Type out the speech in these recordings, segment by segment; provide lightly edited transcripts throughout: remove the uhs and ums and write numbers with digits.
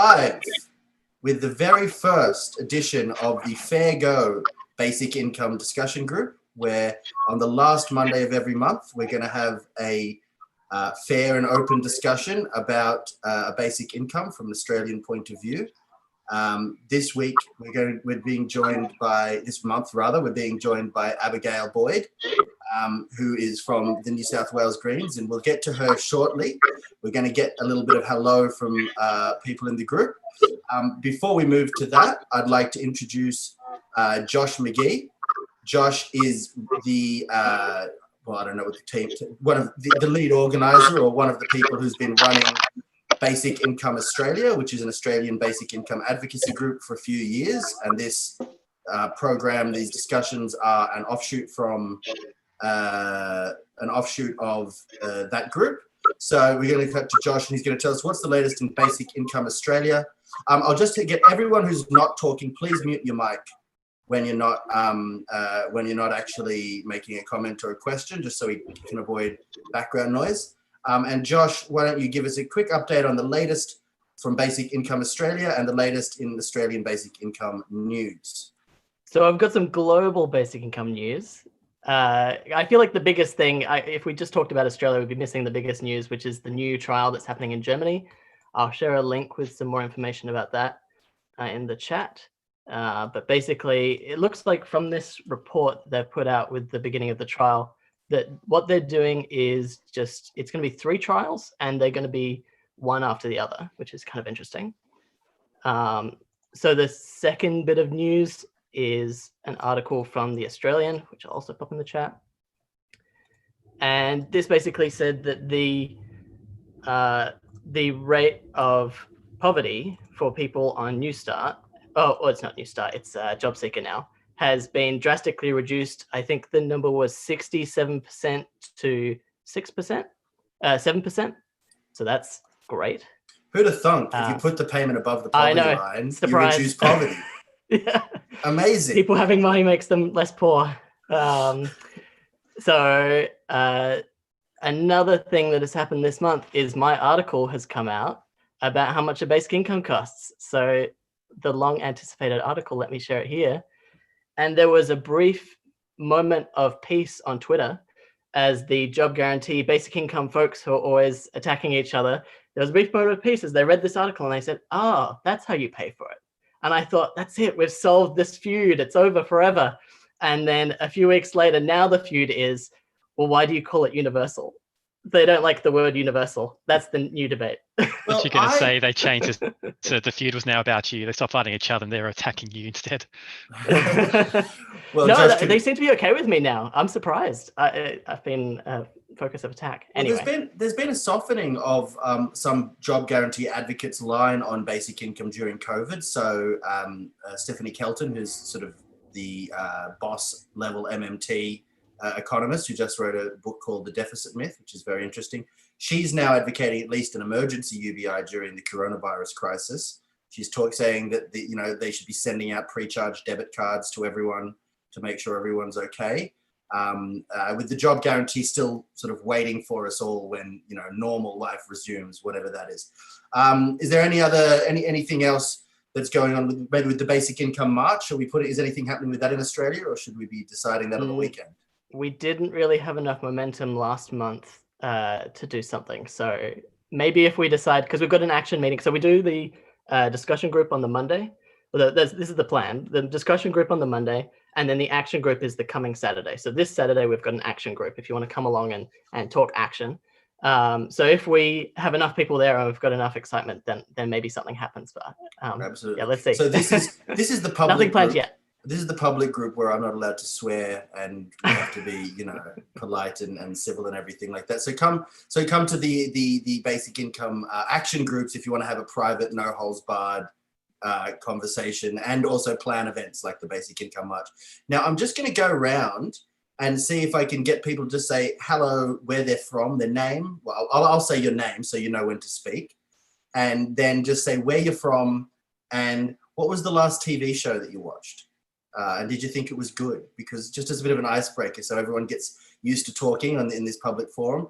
live with the very first edition of the Fair Go Basic Income Discussion Group, where on the last Monday of every month, we're going to have a fair and open discussion about basic income from an Australian point of view. This week, we're being joined by Abigail Boyd, who is from the New South Wales Greens, and we'll get to her shortly. We're going to get a little bit of hello from people in the group. Before we move to that, I'd like to introduce Josh McGee. Josh is the, I don't know what the team, one of the lead organizer, or one of the people who's been running Basic Income Australia, which is an Australian basic income advocacy group for a few years. And this program, these discussions are an offshoot of that group. So we're going to cut to Josh, and he's going to tell us what's the latest in Basic Income Australia. I'll just get everyone who's not talking, please mute your mic when you're not actually making a comment or a question, just so we can avoid background noise. And Josh, why don't you give us a quick update on the latest from Basic Income Australia and the latest in Australian basic income news? So I've got some global basic income news. I feel like the biggest thing, if we just talked about Australia, we'd be missing the biggest news, which is the new trial that's happening in Germany. I'll share a link with some more information about that in the chat. But basically, it looks like from this report they've put out with the beginning of the trial, that what they're doing is just, it's going to be 3 trials, and they're going to be one after the other, which is kind of interesting. So the second bit of news is an article from The Australian, which I'll also pop in the chat. And this basically said that the rate of poverty for people on New Start, it's not New Start, it's Job Seeker now, has been drastically reduced. I think the number was 67% to 7%. So that's great. Who'd have thunk if you put the payment above the poverty line, surprise. You reduce poverty? Yeah. Amazing. People having money makes them less poor. So another thing that has happened this month is my article has come out about how much a basic income costs. So the long anticipated article, let me share it here. And there was a brief moment of peace on Twitter as the job guarantee basic income folks who are always attacking each other. There was a brief moment of peace as they read this article and they said, that's how you pay for it. And I thought, that's it. We've solved this feud. It's over forever. And then a few weeks later, now the feud is, well, why do you call it universal? They don't like the word universal. That's the new debate. What you're going to say, they changed it to the feud was now about you. They stopped fighting each other and they're attacking you instead. Well, no, Josh, they seem to be okay with me now. I'm surprised. I've been focus of attack. Anyway. Well, there's been a softening of some job guarantee advocates' line on basic income during COVID. So Stephanie Kelton, who's sort of the boss level MMT economist who just wrote a book called The Deficit Myth, which is very interesting. She's now advocating at least an emergency UBI during the coronavirus crisis. She's saying that they should be sending out pre-charged debit cards to everyone to make sure everyone's okay. With the job guarantee still sort of waiting for us all when normal life resumes, whatever that is. Is there anything else that's going on with the basic income march? Is anything happening with that in Australia, or should we be deciding that on the weekend? We didn't really have enough momentum last month to do something. So maybe if we decide, because we've got an action meeting, so we do the discussion group on the Monday. Well, this is the plan. The discussion group on the Monday, and then the action group is the coming Saturday. So this Saturday, we've got an action group if you want to come along and talk action. So if we have enough people there and we've got enough excitement, then maybe something happens. But absolutely. Yeah, let's see. So this is the public nothing planned group. yet. This is the public group where I'm not allowed to swear and we have to be, polite and civil and everything like that. So come to the basic income action groups if you want to have a private, no holds barred conversation, and also plan events like the Basic Income March. Now, I'm just going to go around and see if I can get people to say hello, where they're from, their name. Well, I'll say your name so you know when to speak, and then just say where you're from and what was the last TV show that you watched. And did you think it was good? Because just as a bit of an icebreaker, so everyone gets used to talking in this public forum.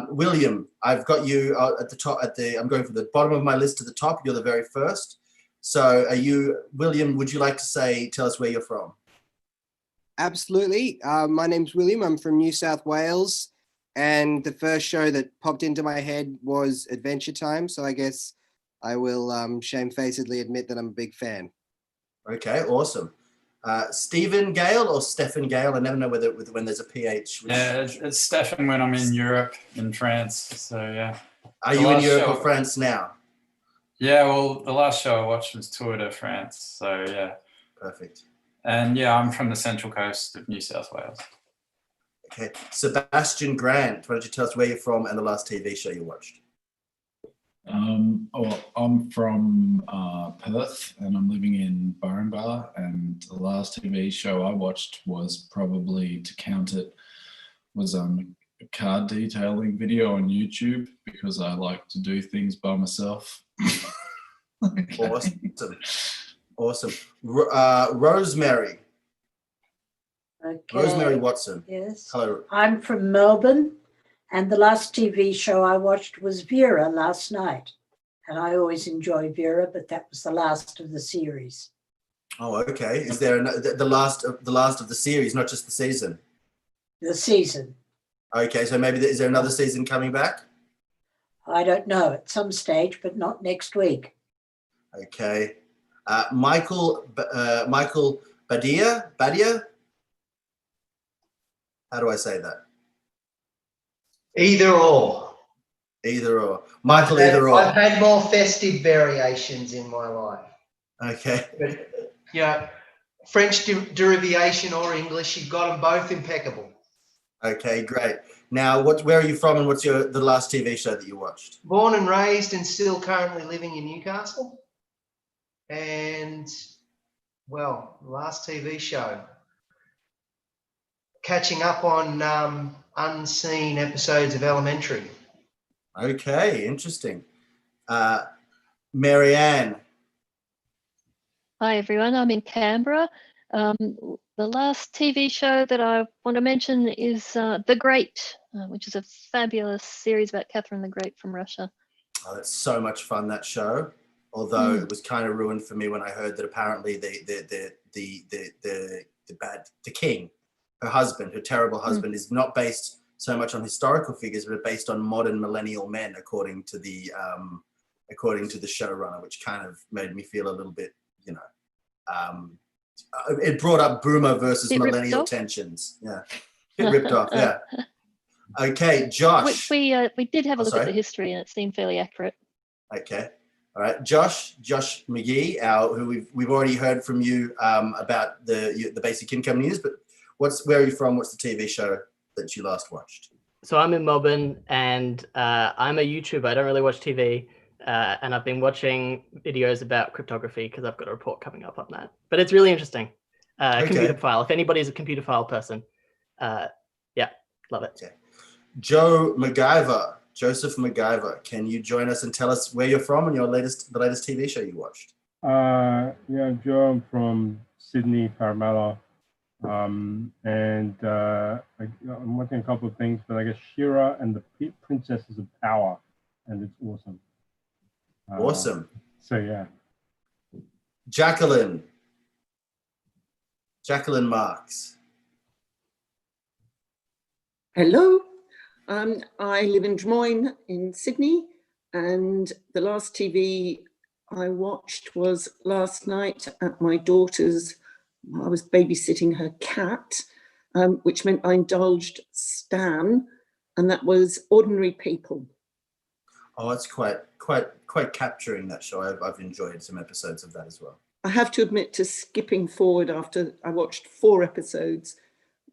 William, I've got you at the top. I'm going from the bottom of my list to the top. You're the very first. So, William? Would you like to tell us where you're from? Absolutely. My name's William. I'm from New South Wales, and the first show that popped into my head was Adventure Time. So I guess I will shamefacedly admit that I'm a big fan. Okay, awesome. Stephen Gale or Stefan Gale? I never know when there's a PH. Yeah, it's Stefan when I'm in Europe, in France. So yeah. Are you in Europe or France now? Yeah, well, the last show I watched was Tour de France. So yeah. Perfect. And yeah, I'm from the central coast of New South Wales. Okay, Sebastian Grant, why don't you tell us where you're from and the last TV show you watched? I'm from Perth, and I'm living in Barrenbar, and the last TV show I watched was, probably to count it, was a car detailing video on YouTube, because I like to do things by myself. Okay. Awesome. Rosemary. Okay. Rosemary Watson. Yes. Hello. I'm from Melbourne, and the last TV show I watched was Vera last night. And I always enjoy Vera, but that was the last of the series. Oh, okay. Is there the last of the series, not just the season? The season. Okay, so maybe is there another season coming back? I don't know, at some stage, but not next week. Okay. Michael Badia? How do I say that? Either or. Either or. Michael, either or. I've had more festive variations in my life. Okay. But, yeah, French derivation or English, you've got them both impeccable. Okay, great. Now, where are you from, and what's the last TV show that you watched? Born and raised and still currently living in Newcastle. And, well, last TV show. Catching up on unseen episodes of Elementary. Okay, interesting. Marianne. Hi, everyone. I'm in Canberra. The last TV show that I want to mention is The Great, which is a fabulous series about Catherine the Great from Russia. Oh, that's so much fun, that show. Although it was kind of ruined for me when I heard that apparently the king, her husband, her terrible husband, is not based so much on historical figures, but based on modern millennial men, according to the showrunner, which kind of made me feel a little bit, it brought up boomer versus millennial tensions. Yeah, bit ripped off. Yeah. Okay, Josh. We did have a look at the history, and it seemed fairly accurate. Okay. All right, Josh McGee, who we've already heard from you about the basic income news, but where are you from? What's the TV show that you last watched? So I'm in Melbourne, and I'm a YouTuber. I don't really watch TV, and I've been watching videos about cryptography because I've got a report coming up on that. But it's really interesting. Computer file. If anybody's a computer file person, yeah, love it. Okay. Joseph MacGyver, can you join us and tell us where you're from and the latest TV show you watched? Yeah, Joe, I'm from Sydney, Parramatta. I'm watching a couple of things, but I guess Shira and the Princesses of Power, and it's awesome. Awesome. So yeah. Jacqueline Marks. Hello. I live in Des Moines in Sydney, and the last TV I watched was last night at my daughter's. I was babysitting her cat, which meant I indulged Stan, and that was Ordinary People. Oh, it's quite capturing, that show. I've enjoyed some episodes of that as well. I have to admit to skipping forward after I watched 4 episodes,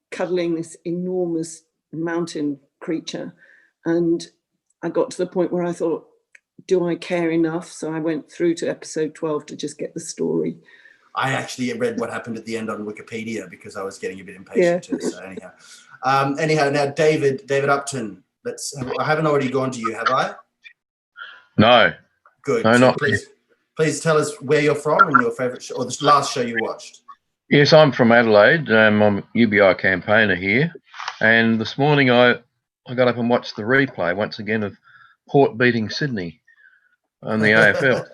cuddling this enormous mountain creature, and I got to the point where I thought, do I care enough? So I went through to episode 12 to just get the story. I actually read what happened at the end on Wikipedia because I was getting a bit impatient too. So anyhow, now David Upton. I haven't already gone to you, have I? No. Good. No, so not please tell us where you're from and your favourite show, or the last show you watched. Yes, I'm from Adelaide. I'm a UBI campaigner here, and this morning I I got up and watched the replay once again of Port beating Sydney on the AFL.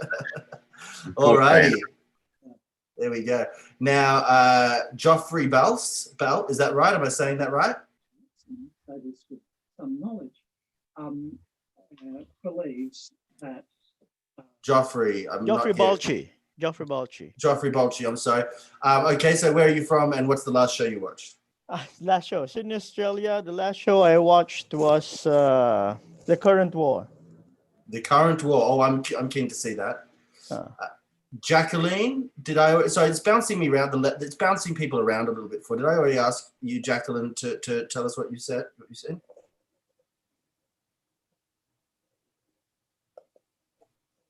All righty. There we go. Now, Joffrey Bell, is that right? Am I saying that right? That is with some knowledge. Believes that Joffrey. Joffrey Balchi. Joffrey Balchi. Joffrey Balchi. I'm sorry. Okay, so where are you from, and what's the last show you watched? Last show, Sydney, Australia. The last show I watched was The Current War. The Current War. Oh, I'm keen to see that. Jacqueline, so it's bouncing me around. It's bouncing people around a little bit. Did I already ask you, Jacqueline, to tell us what you said?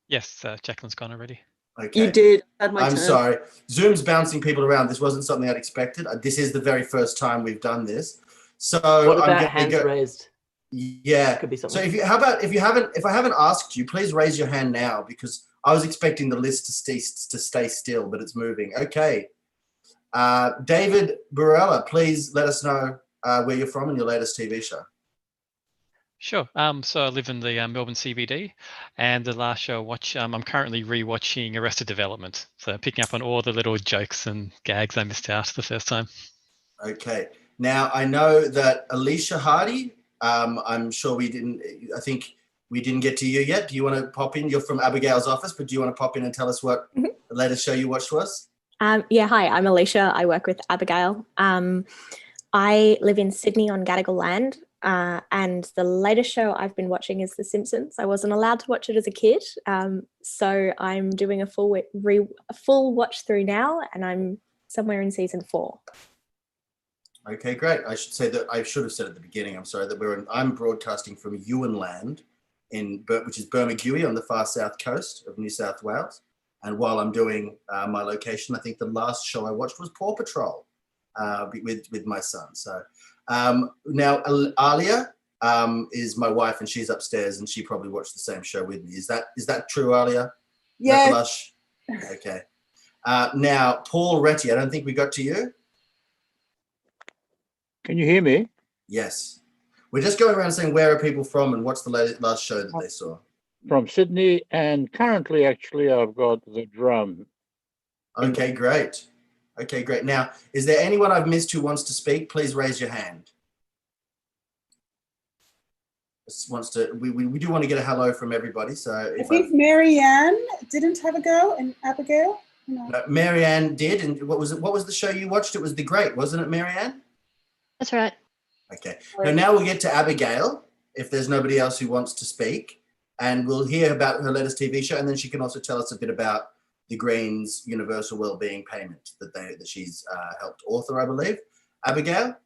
Yes, Jacqueline's gone already. Okay. You did. I'm sorry. Zoom's bouncing people around. This wasn't something I'd expected. This is the very first time we've done this. So what about hands raised? Yeah. Could be So something. if I haven't asked you, please raise your hand now, because I was expecting the list to stay still, but it's moving. Okay. David Burrella, please let us know where you're from and your latest TV show. Sure. So I live in the Melbourne CBD, and the last show I watch, I'm currently rewatching Arrested Development. So picking up on all the little jokes and gags I missed out the first time. Okay. Now, I know that Alicia Hardy, I'm sure I think we didn't get to you yet. Do you want to pop in? You're from Abigail's office, but do you want to pop in and tell us what the latest show you watched was? Yeah, hi, I'm Alicia. I work with Abigail. I live in Sydney on Gadigal land, and the latest show I've been watching is The Simpsons. I wasn't allowed to watch it as a kid, so I'm doing a full watch through now, and I'm somewhere in season 4. Okay, great. I should have said at the beginning, I'm sorry, that I'm broadcasting from Ewanland, which is Bermagui on the far south coast of New South Wales. And while I'm doing my location, I think the last show I watched was Paw Patrol with my son. So now Alia is my wife, and she's upstairs, and she probably watched the same show with me. Is that true, Alia? Yeah. Okay. Now, Paul Retty, I don't think we got to you. Can you hear me? Yes. We're just going around saying where are people from and what's the last show that they saw. From Sydney, and currently, actually, I've got the drum. Okay, great. Okay, great. Now, is there anyone I've missed who wants to speak? Please raise your hand. We do want to get a hello from everybody. So I think Marianne didn't have a go, and Abigail. No, Marianne did, and what was it? What was the show you watched? It was The Great, wasn't it, Marianne? That's right. Okay. Now we'll get to Abigail, if there's nobody else who wants to speak, and we'll hear about her latest TV show, and then she can also tell us a bit about the Greens Universal Wellbeing Payment that she's helped author, I believe. Abigail?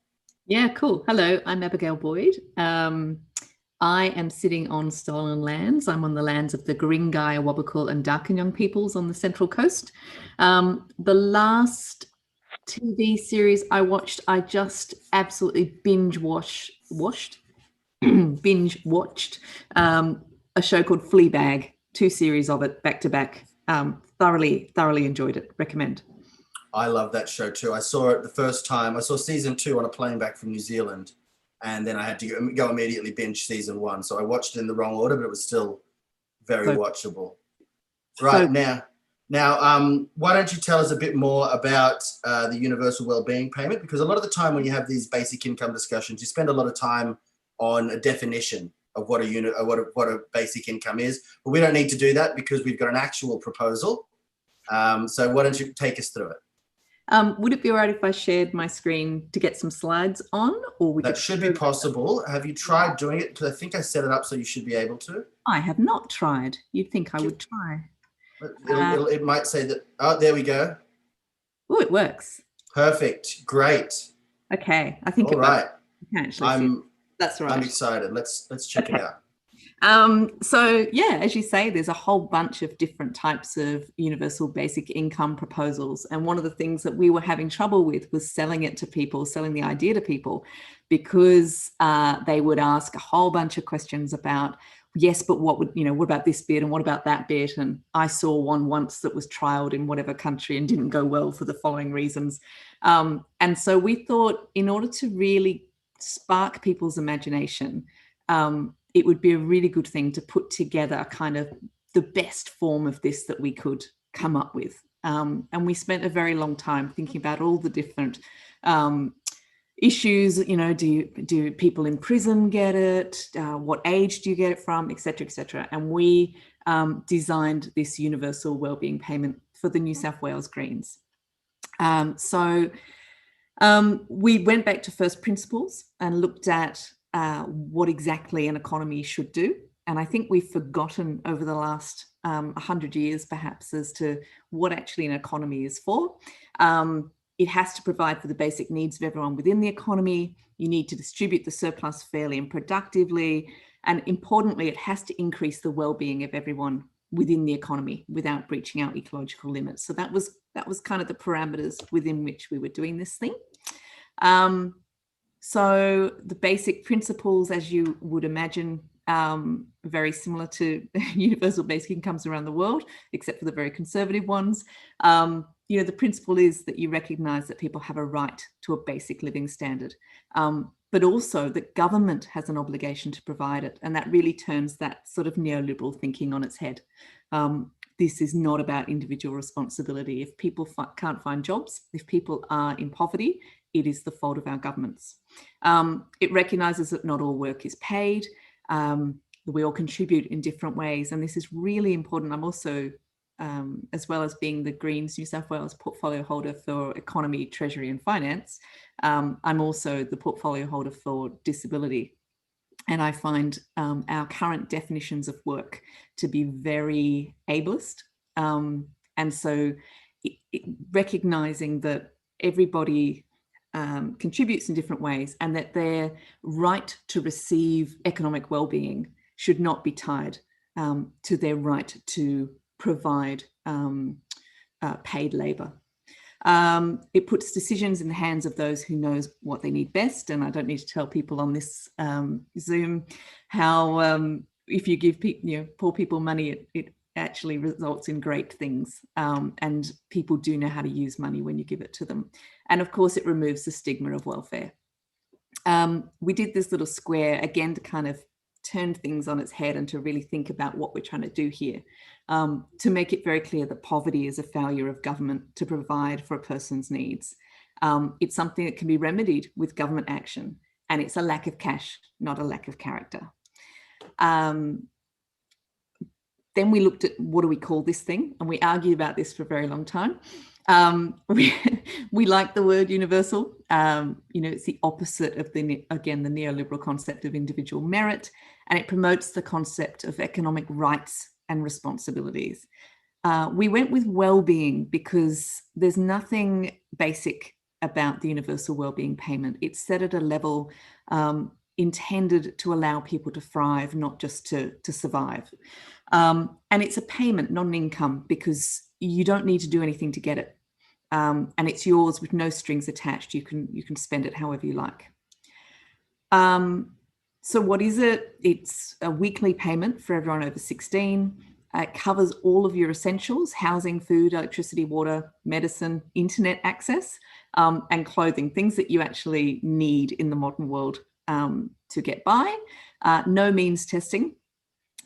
Yeah, cool. Hello, I'm Abigail Boyd. I am sitting on stolen lands. I'm on the lands of the Guringai, Awabakal and Darkinjung peoples on the Central Coast. The last TV series I watched, I just absolutely binge watched a show called Fleabag, 2 series of it back to back. Thoroughly enjoyed it. Recommend. I love that show too. I saw it the first time. I saw season 2 on a plane back from New Zealand, and then I had to go immediately binge season 1. So I watched it in the wrong order, but it was still very watchable. Right, now, why don't you tell us a bit more about the Universal Wellbeing Payment? Because a lot of the time when you have these basic income discussions, you spend a lot of time on a definition of what a basic income is. But we don't need to do that because we've got an actual proposal. So why don't you take us through it? Would it be all right if I shared my screen to get some slides on? Or that should be possible. Have you tried doing it? Because I think I set it up so you should be able to. I have not tried. You'd think I would try. It might say that. Oh, there we go. Oh, it works. Perfect. Great. Okay. I think all right. That's right. I'm excited. Let's check it out. So yeah, as you say, there's a whole bunch of different types of universal basic income proposals. And one of the things that we were having trouble with was selling the idea to people, because they would ask a whole bunch of questions about, yes, but what about this bit and what about that bit? And I saw one once that was trialed in whatever country and didn't go well for the following reasons. And so we thought, in order to really spark people's imagination, it would be a really good thing to put together kind of the best form of this that we could come up with. And we spent a very long time thinking about all the different issues. You know, do people in prison get it? What age do you get it from, et cetera, et cetera. And we designed this universal wellbeing payment for the New South Wales Greens. So we went back to first principles and looked at what exactly an economy should do. And I think we've forgotten over the last 100 years, perhaps, as to what actually an economy is for. It has to provide for the basic needs of everyone within the economy. You need to distribute the surplus fairly and productively. And importantly, it has to increase the well-being of everyone within the economy without breaching our ecological limits. So that was kind of the parameters within which we were doing this thing. So the basic principles, as you would imagine, very similar to universal basic incomes around the world, except for the very conservative ones. You know, the principle is that you recognise that people have a right to a basic living standard, but also that government has an obligation to provide it. And that really turns that sort of neoliberal thinking on its head. This is not about individual responsibility. If people can't find jobs, if people are in poverty, it is the fault of our governments. It recognises that not all work is paid. We all contribute in different ways. And this is really important. I'm also, as well as being the Greens New South Wales portfolio holder for Economy, Treasury and Finance, I'm also the portfolio holder for disability. And I find our current definitions of work to be very ableist. And so recognising that everybody contributes in different ways and that their right to receive economic well-being should not be tied to their right to provide paid labour. It puts decisions in the hands of those who knows what they need best. And I don't need to tell people on this Zoom how if you give poor people money, it actually results in great things. And people do know how to use money when you give it to them. And of course, it removes the stigma of welfare. We did this little square, again, to kind of turn things on its head and to really think about what we're trying to do here, to make it very clear that poverty is a failure of government to provide for a person's needs. It's something that can be remedied with government action, and it's a lack of cash, not a lack of character. Then we looked at what do we call this thing, and we argued about this for a very long time. We like the word universal. You know, it's the opposite of the neoliberal concept of individual merit, and it promotes the concept of economic rights and responsibilities. We went with well-being because there's nothing basic about the universal wellbeing payment. It's set at a level intended to allow people to thrive, not just to survive. And it's a payment, not an income, because you don't need to do anything to get it. And it's yours with no strings attached. You can spend it however you like. So what is it? It's a weekly payment for everyone over 16. It covers all of your essentials: housing, food, electricity, water, medicine, internet access, and clothing, things that you actually need in the modern world to get by. No means testing,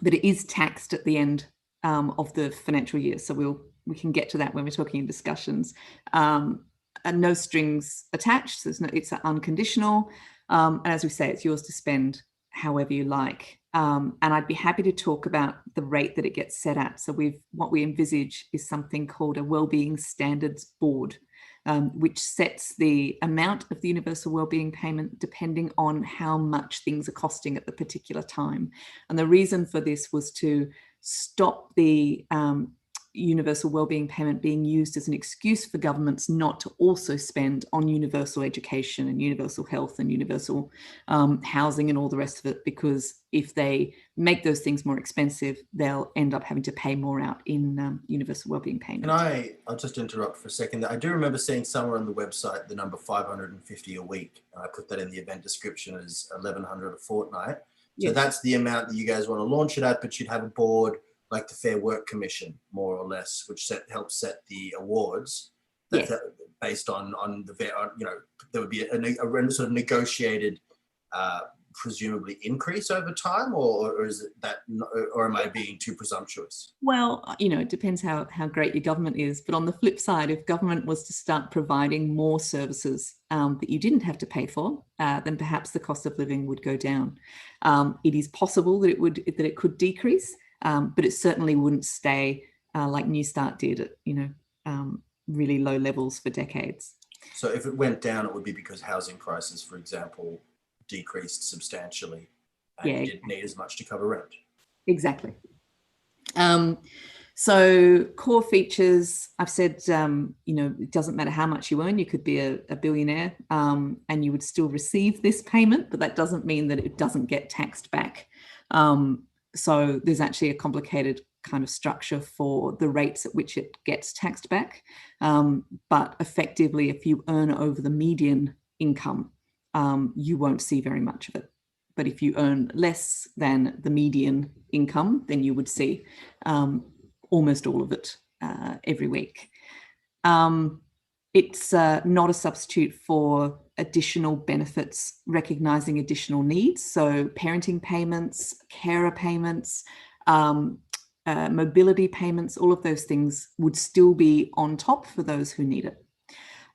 but it is taxed at the end of the financial year. So we can get to that when we're talking in discussions. And no strings attached. So it's unconditional. And as we say, it's yours to spend however you like. And I'd be happy to talk about the rate that it gets set at. So what we envisage is something called a Wellbeing Standards Board, which sets the amount of the universal wellbeing payment depending on how much things are costing at the particular time. And the reason for this was to stop the universal wellbeing payment being used as an excuse for governments not to also spend on universal education and universal health and universal housing and all the rest of it, because if they make those things more expensive, they'll end up having to pay more out in universal wellbeing payment. I'll just interrupt for a second. I do remember seeing somewhere on the website the number 550 a week. I put that in the event description as 1,100 a fortnight. So Yes. that's the amount that you guys want to launch it at, but you'd have a board like the Fair Work Commission, more or less, which helps set the awards. Yes. Based on there would be a sort of negotiated presumably increase over time, or is it that, or am I being too presumptuous? Well, you know, it depends how great your government is. But on the flip side, if government was to start providing more services that you didn't have to pay for, then perhaps the cost of living would go down. It is possible that it could decrease, but it certainly wouldn't stay like New Start did at, you know, really low levels for decades. So if it went down, it would be because housing prices, for example, decreased substantially, and you didn't need as much to cover rent. Exactly. So core features, I've said, you know, it doesn't matter how much you earn, you could be a billionaire and you would still receive this payment, but that doesn't mean that it doesn't get taxed back. So there's actually a complicated kind of structure for the rates at which it gets taxed back. But effectively, if you earn over the median income, you won't see very much of it. But if you earn less than the median income, then you would see almost all of it every week. It's not a substitute for additional benefits, recognising additional needs. So parenting payments, carer payments, mobility payments, all of those things would still be on top for those who need it.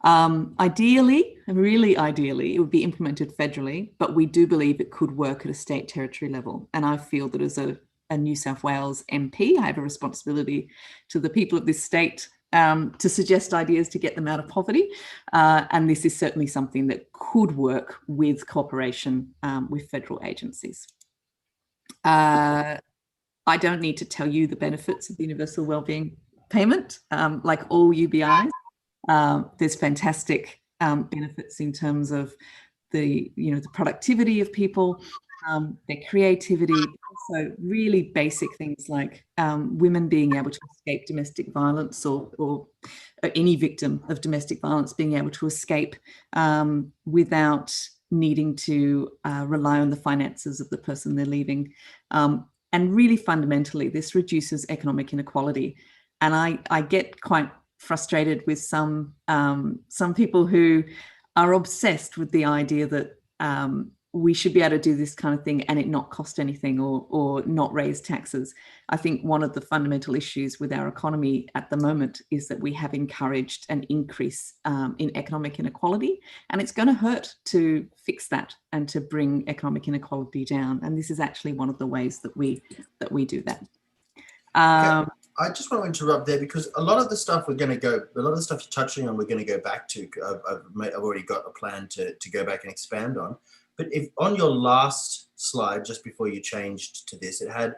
Ideally, really ideally, it would be implemented federally, but we do believe it could work at a state territory level. And I feel that as a New South Wales MP, I have a responsibility to the people of this state to suggest ideas to get them out of poverty. And this is certainly something that could work with cooperation with federal agencies. I don't need to tell you the benefits of the Universal Wellbeing Payment. Like all UBIs, there's fantastic benefits in terms of the productivity of people, their creativity, also really basic things like women being able to escape domestic violence or any victim of domestic violence being able to escape without needing to rely on the finances of the person they're leaving. And really fundamentally, this reduces economic inequality. And I get quite frustrated with some people who are obsessed with the idea that we should be able to do this kind of thing and it not cost anything or not raise taxes. I think one of the fundamental issues with our economy at the moment is that we have encouraged an increase in economic inequality, and it's going to hurt to fix that and to bring economic inequality down. And this is actually one of the ways that we do that. I just want to interrupt there because a lot of the stuff a lot of the stuff you're touching on, we're going to go back to. I've already got a plan to go back and expand on. But if on your last slide, just before you changed to this, it had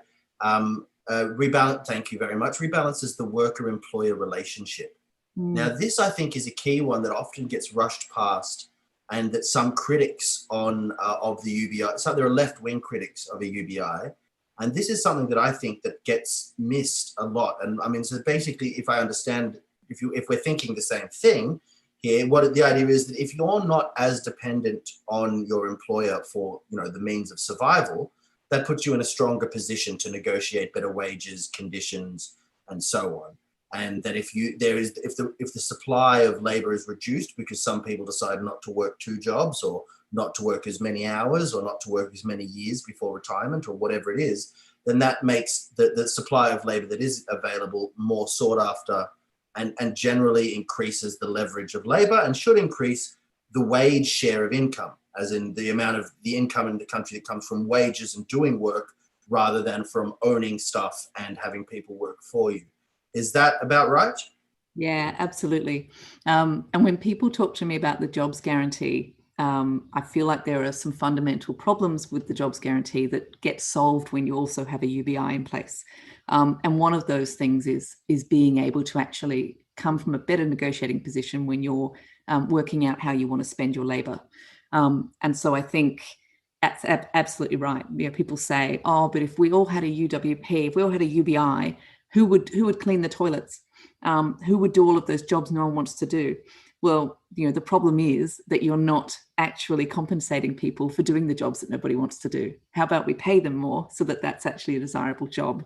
rebalance. Thank you very much. Rebalances the worker-employer relationship. Now, this I think is a key one that often gets rushed past, and that some critics of the UBI, so there are left-wing critics of a UBI. And this is something that I think that gets missed a lot. And I mean, so basically, if I understand, if we're thinking the same thing here, what the idea is that if you're not as dependent on your employer for, the means of survival, that puts you in a stronger position to negotiate better wages, conditions, and so on. And that if the supply of labor is reduced because some people decide not to work 2 jobs or not to work as many hours or not to work as many years before retirement or whatever it is, then that makes the supply of labor that is available more sought after and generally increases the leverage of labor and should increase the wage share of income, as in the amount of the income in the country that comes from wages and doing work rather than from owning stuff and having people work for you. Is that about right? Yeah, absolutely. And when people talk to me about the jobs guarantee, I feel like there are some fundamental problems with the jobs guarantee that get solved when you also have a UBI in place. And one of those things is being able to actually come from a better negotiating position when you're working out how you want to spend your labor. And so I think that's absolutely right. People say, oh, but if we all had a UWP, if we all had a UBI, who would clean the toilets? Who would do all of those jobs no one wants to do? Well, the problem is that you're not actually compensating people for doing the jobs that nobody wants to do. How about we pay them more so that that's actually a desirable job?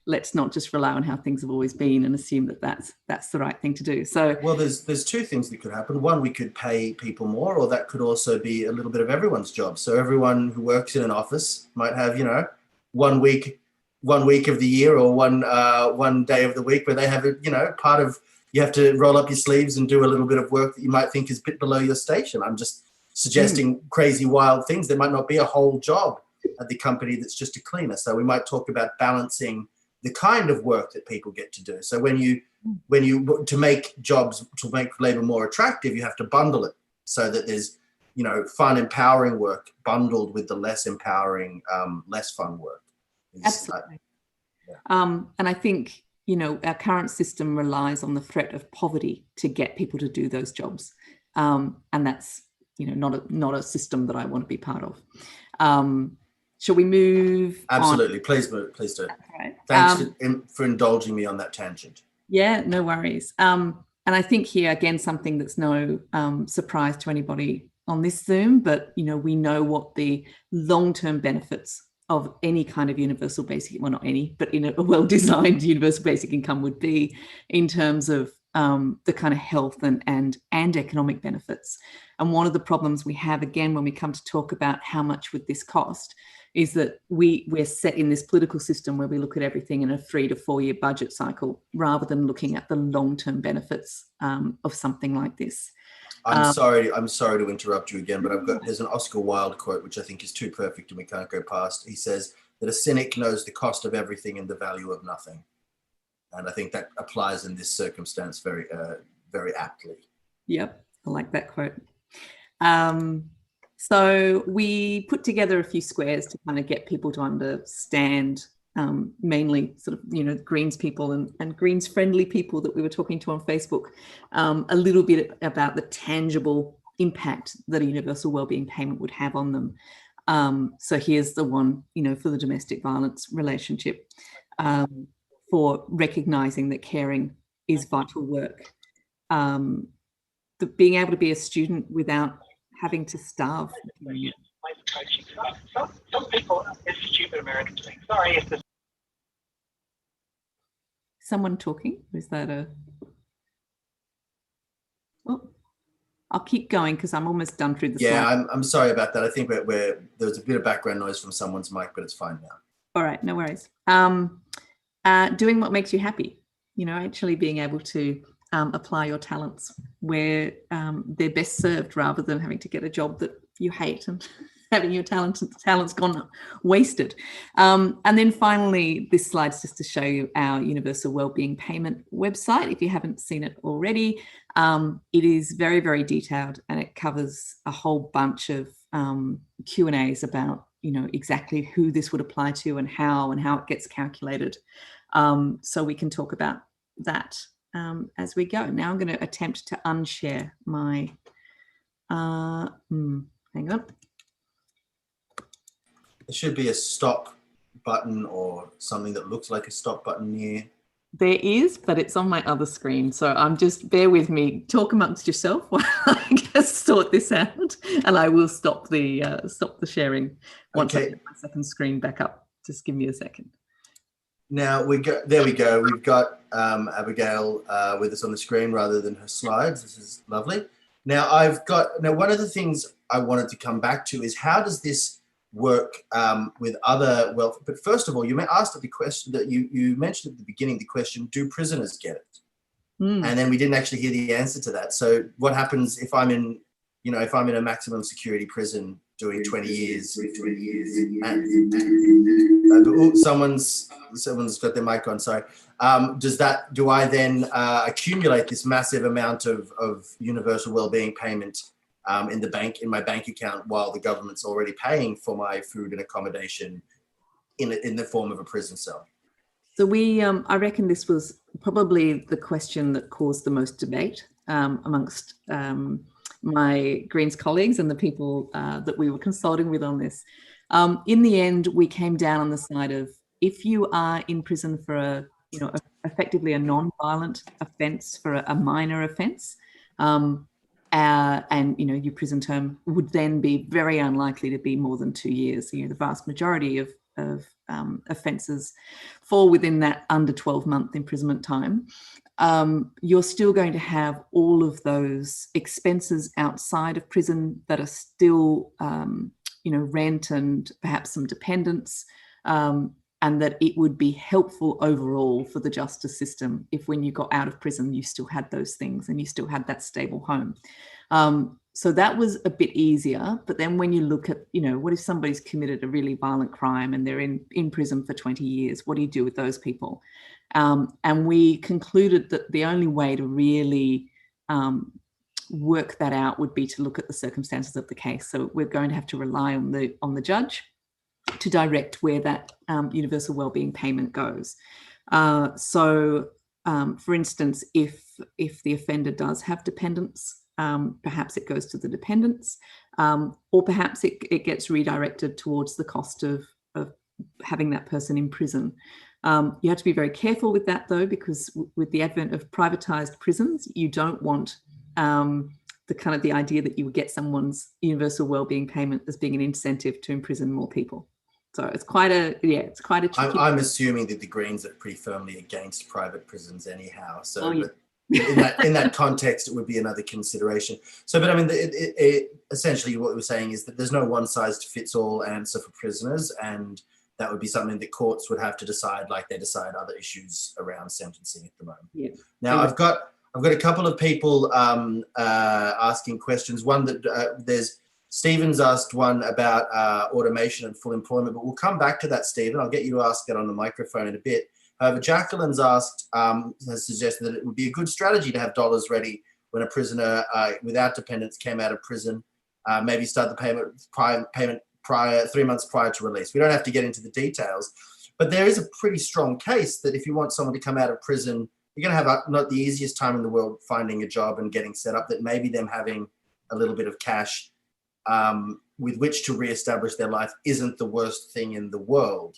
let's not just rely on how things have always been and assume that that's the right thing to do. So, well, there's two things that could happen. One, we could pay people more, or that could also be a little bit of everyone's job. So everyone who works in an office might have, 1 week of the year, or one day of the week where they have a, part of, you have to roll up your sleeves and do a little bit of work that you might think is a bit below your station. I'm just suggesting crazy, wild things. There might not be a whole job at the company that's just a cleaner. So we might talk about balancing the kind of work that people get to do. So when you to make labor more attractive, you have to bundle it so that there's fun, empowering work bundled with the less empowering, less fun work. Absolutely. And I think our current system relies on the threat of poverty to get people to do those jobs, and that's not a system that I want to be part of. Shall we move? Absolutely. On? Please move. Please do. Okay. Thanks for indulging me on that tangent. Yeah, no worries. And I think here, again, something that's no surprise to anybody on this Zoom, but, we know what the long-term benefits of any kind of universal basic, well, not any, but in a well-designed universal basic income would be in terms of the kind of health and economic benefits. And one of the problems we have, again, when we come to talk about how much would this cost, is that we're set in this political system where we look at everything in a 3 to 4 year budget cycle rather than looking at the long-term benefits of something like this. I'm sorry to interrupt you again, but there's an Oscar Wilde quote which I think is too perfect and we can't go past. He says that a cynic knows the cost of everything and the value of nothing. And I think that applies in this circumstance very, very aptly. Yep, I like that quote. So we put together a few squares to kind of get people to understand, mainly sort of, Greens people and Greens friendly people that we were talking to on Facebook, a little bit about the tangible impact that a universal wellbeing payment would have on them. So here's the one, for the domestic violence relationship, for recognising that caring is vital work. Being able to be a student without having to starve. Some people, it's stupid American thing. Sorry if this. Someone talking? Is that a? Oh, I'll keep going because I'm almost done through the slide. I'm sorry about that. I think there was a bit of background noise from someone's mic, but it's fine now. All right, no worries. Doing what makes you happy. Actually being able to apply your talents where they're best served, rather than having to get a job that you hate and having your talents gone wasted. And then finally, this slide's just to show you our Universal Wellbeing Payment website. If you haven't seen it already, it is very, very detailed, and it covers a whole bunch of Q&As about exactly who this would apply to and how it gets calculated. So we can talk about that as we go. Now I'm going to attempt to unshare my, hang on. There should be a stop button or something that looks like a stop button near. There is, but it's on my other screen. So I'm just, bear with me, talk amongst yourself while I just sort this out, and I will stop the sharing once I get my second screen back up. Just give me a second. Now there we go. We've got Abigail with us on the screen rather than her slides. This is lovely. Now one of the things I wanted to come back to is, how does this work with other wealth? But first of all, you asked at the question that you mentioned at the beginning, the question, do prisoners get it? And then we didn't actually hear the answer to that. So what happens if I'm in a maximum security prison doing 20 years? Someone's got their mic on, sorry. Do I then accumulate this massive amount of universal wellbeing payment in my bank account while the government's already paying for my food and accommodation in the form of a prison cell? So I reckon this was probably the question that caused the most debate amongst my Greens colleagues and the people that we were consulting with on this. In the end, we came down on the side of, if you are in prison for effectively a non-violent offence, for a minor offence, and your prison term would then be very unlikely to be more than 2 years. The vast majority of offences fall within that under 12-month imprisonment time, you're still going to have all of those expenses outside of prison that are still, rent and perhaps some dependents, and that it would be helpful overall for the justice system if when you got out of prison, you still had those things and you still had that stable home. So that was a bit easier. But then when you look at, what if somebody's committed a really violent crime and they're in prison for 20 years? What do you do with those people? And we concluded that the only way to really work that out would be to look at the circumstances of the case. So we're going to have to rely on the judge to direct where that universal wellbeing payment goes. For instance, if the offender does have dependents, perhaps it goes to the dependents, or perhaps it gets redirected towards the cost of having that person in prison. You have to be very careful with that, though, because with the advent of privatised prisons, you don't want the idea that you would get someone's universal wellbeing payment as being an incentive to imprison more people. So it's quite a tricky. I'm assuming that the Greens are pretty firmly against private prisons anyhow. So Oh, yeah. in that context, it would be another consideration. So, but I mean, essentially what we're saying is that there's no one-size-fits-all answer for prisoners, and that would be something that courts would have to decide, like they decide other issues around sentencing at the moment. Yeah. Now, I've got a couple of people asking questions. One that Stephen's asked one about automation and full employment, but we'll come back to that, Stephen. I'll get you to ask it on the microphone in a bit. However, Jacqueline's has suggested that it would be a good strategy to have dollars ready when a prisoner without dependents came out of prison, maybe start the payment prior 3 months prior to release. We don't have to get into the details, but there is a pretty strong case that if you want someone to come out of prison, you're going to have not the easiest time in the world finding a job and getting set up, that maybe them having a little bit of cash with which to reestablish their life isn't the worst thing in the world.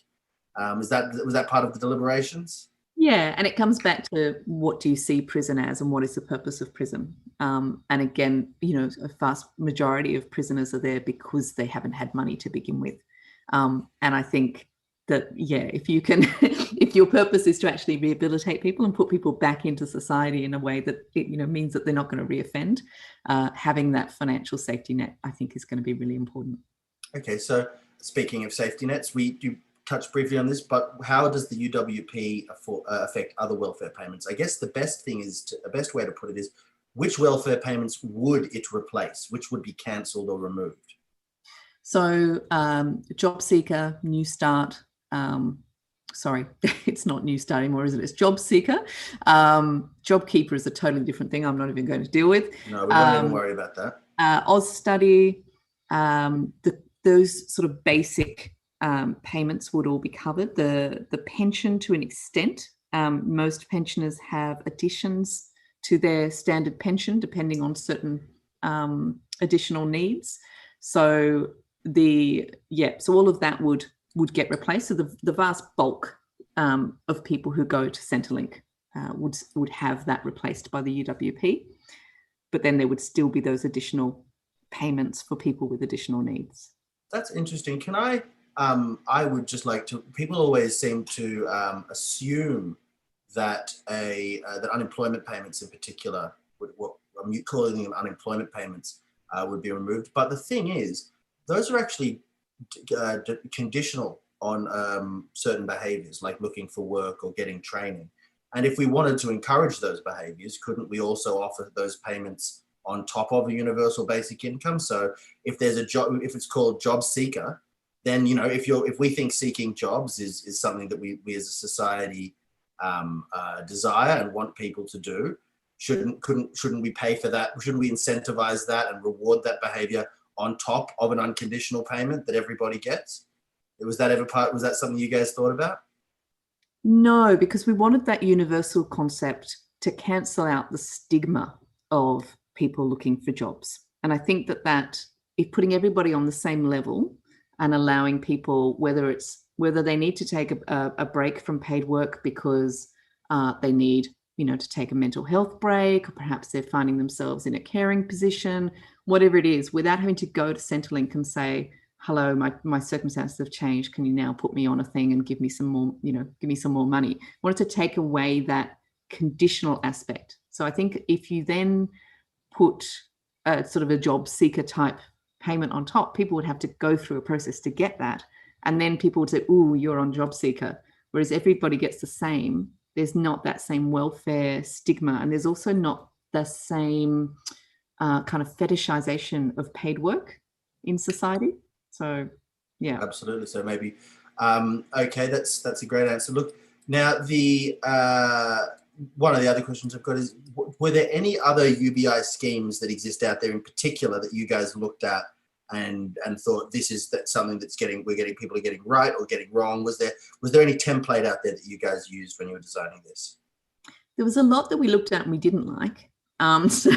Was that part of the deliberations? Yeah, and it comes back to what do you see prison as and what is the purpose of prison? And again, a vast majority of prisoners are there because they haven't had money to begin with. And I think that, if you can, if your purpose is to actually rehabilitate people and put people back into society in a way that means that they're not going to reoffend, having that financial safety net, I think, is going to be really important. Okay, so speaking of safety nets, you touched briefly on this, but how does the UWP affect other welfare payments? I guess the best way to put it is, which welfare payments would it replace? Which would be cancelled or removed? So Job Seeker, New Start, sorry, it's not New Start anymore, is it? It's Job Seeker. JobKeeper is a totally different thing I'm not even going to deal with. No, we don't even worry about that. Oz Study, those sort of basic payments would all be covered. The pension, to an extent, most pensioners have additions to their standard pension depending on certain additional needs. So so all of that would get replaced. So the vast bulk of people who go to Centrelink would have that replaced by the UWP, but then there would still be those additional payments for people with additional needs. That's interesting. Can I would just like to, people always seem to assume that that unemployment payments in particular, what I'm calling them unemployment payments, would be removed. But the thing is, those are actually conditional on certain behaviours, like looking for work or getting training. And if we wanted to encourage those behaviours, couldn't we also offer those payments on top of a universal basic income? So if there's a job, if it's called Job Seeker, then if we think seeking jobs is something that we as a society desire and want people to do, shouldn't we pay for that? Shouldn't we incentivize that and reward that behavior on top of an unconditional payment that everybody gets? Was that something you guys thought about? No, because we wanted that universal concept to cancel out the stigma of people looking for jobs. And I think that if putting everybody on the same level and allowing people, whether they need to take a break from paid work because they need, to take a mental health break, or perhaps they're finding themselves in a caring position, whatever it is, without having to go to Centrelink and say, hello, my circumstances have changed. Can you now put me on a thing and give me some more, give me some more money? I wanted to take away that conditional aspect. So I think if you then put a sort of a job seeker type payment on top, people would have to go through a process to get that. And then people would say, oh, you're on job seeker. Whereas everybody gets the same. There's not that same welfare stigma. And there's also not the same kind of fetishization of paid work in society. So, yeah. Absolutely. So maybe, okay, that's a great answer. Look, now the one of the other questions I've got is, were there any other UBI schemes that exist out there in particular that you guys looked at and thought that's something people are getting right or getting wrong? Was there any template out there that you guys used when you were designing this? There was a lot that we looked at and we didn't like. So,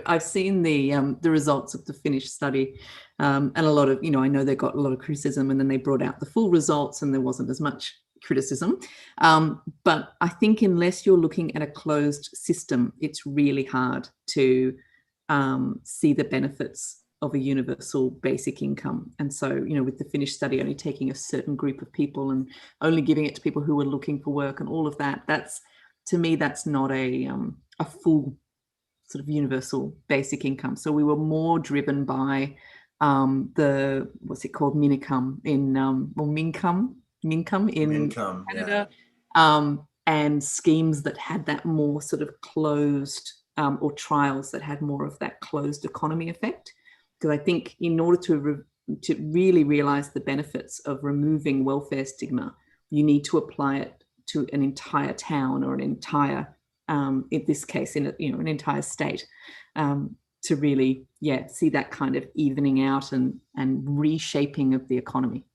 I've seen the results of the finished study, and a lot of, I know they got a lot of criticism, and then they brought out the full results and there wasn't as much criticism. But I think unless you're looking at a closed system, it's really hard to see the benefits of a universal basic income. And so, with the finished study only taking a certain group of people and only giving it to people who are looking for work and all of that, to me, that's not a full sort of universal basic income. So we were more driven by the, what's it called, Minicum in, or Mincome in Canada, yeah. And schemes that had that more sort of closed, or trials that had more of that closed economy effect. Because I think in order to really realize the benefits of removing welfare stigma, you need to apply it to an entire town or an entire, in this case, in an entire state, to really, see that kind of evening out and reshaping of the economy.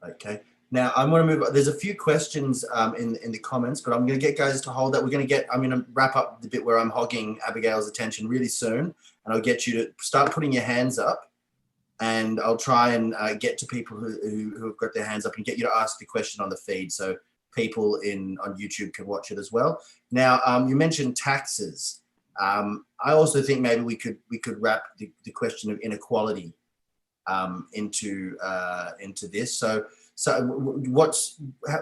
Okay. Now I'm going to move. There's a few questions in the comments, but I'm going to get guys to hold that. I'm going to wrap up the bit where I'm hogging Abigail's attention really soon, and I'll get you to start putting your hands up, and I'll try and get to people who have got their hands up and get you to ask the question on the feed, so people on YouTube can watch it as well. Now, you mentioned taxes. I also think maybe we could wrap the question of inequality into this. So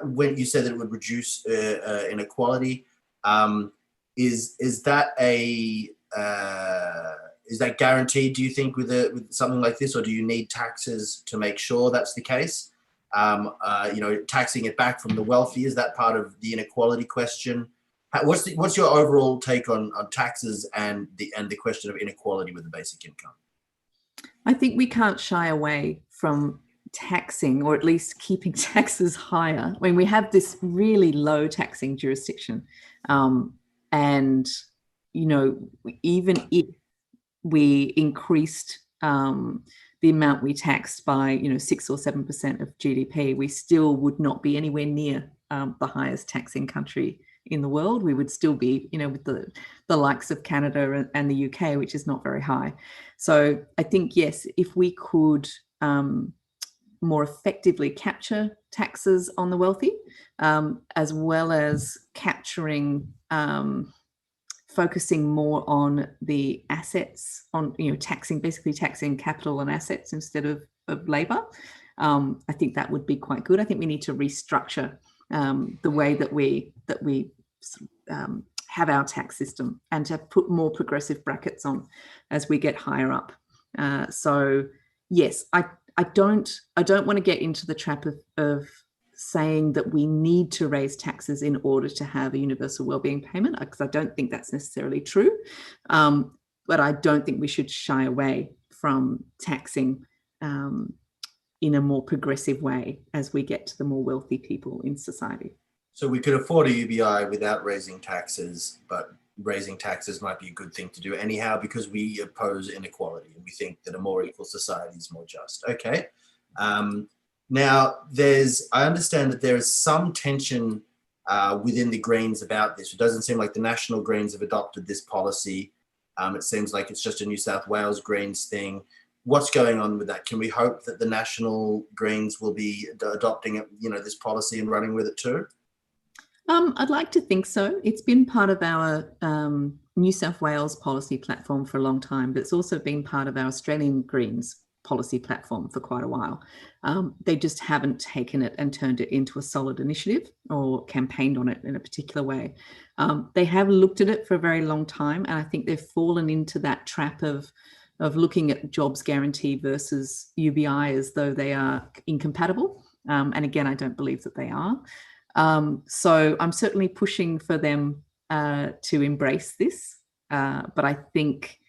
when you said that it would reduce inequality, is that guaranteed, do you think, with something like this, or do you need taxes to make sure that's the case? Taxing it back from the wealthy, is that part of the inequality question? What's your overall take on taxes and the question of inequality with the basic income? I think we can't shy away from taxing, or at least keeping taxes higher when we have this really low taxing jurisdiction. And, even if we increased the amount we taxed by, 6 or 7% of GDP, we still would not be anywhere near the highest taxing country in the world. We would still be, with the likes of Canada and the UK, which is not very high. So I think, yes, if we could more effectively capture taxes on the wealthy, as well as capturing, focusing more on the assets, on taxing capital and assets instead of labor, I think that would be quite good. I think we need to restructure the way that we have our tax system, and to put more progressive brackets on as we get higher up. So yes, I don't want to get into the trap of saying that we need to raise taxes in order to have a universal wellbeing payment, because I don't think that's necessarily true. But I don't think we should shy away from taxing in a more progressive way as we get to the more wealthy people in society. So we could afford a UBI without raising taxes, but raising taxes might be a good thing to do anyhow, because we oppose inequality and we think that a more equal society is more just. Okay. Now, I understand that there is some tension within the Greens about this. It doesn't seem like the National Greens have adopted this policy. It seems like it's just a New South Wales Greens thing. What's going on with that? Can we hope that the National Greens will be adopting this policy and running with it too? I'd like to think so. It's been part of our New South Wales policy platform for a long time, but it's also been part of our Australian Greens policy platform for quite a while. They just haven't taken it and turned it into a solid initiative or campaigned on it in a particular way. They have looked at it for a very long time, and I think they've fallen into that trap of looking at jobs guarantee versus UBI as though they are incompatible. And again, I don't believe that they are. So I'm certainly pushing for them to embrace this, but I think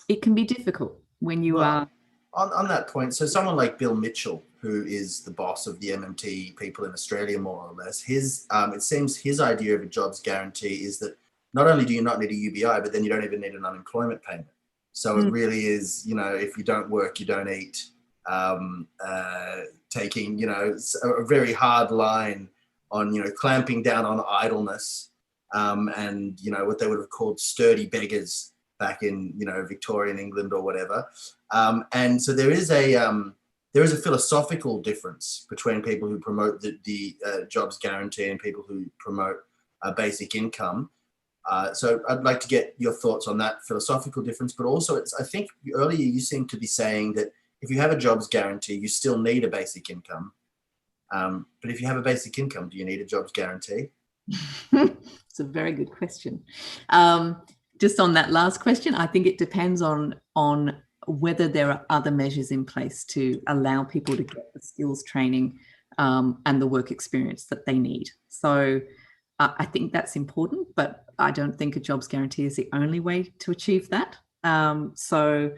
it can be difficult when you are. On that point, so someone like Bill Mitchell, who is the boss of the MMT people in Australia, more or less, his it seems his idea of a jobs guarantee is that not only do you not need a UBI, but then you don't even need an unemployment payment. So it really is, you know, if you don't work, you don't eat. Taking, you know, a very hard line on, you know, clamping down on idleness, and, you know, what they would have called sturdy beggars back in, you know, Victorian England or whatever. And so there is a philosophical difference between people who promote the jobs guarantee and people who promote basic income. So I'd like to get your thoughts on that philosophical difference, but also I think earlier you seemed to be saying that if you have a jobs guarantee, you still need a basic income. But if you have a basic income, do you need a jobs guarantee? It's a very good question. Just on that last question, I think it depends on whether there are other measures in place to allow people to get the skills training and the work experience that they need. So I think that's important, but I don't think a jobs guarantee is the only way to achieve that. So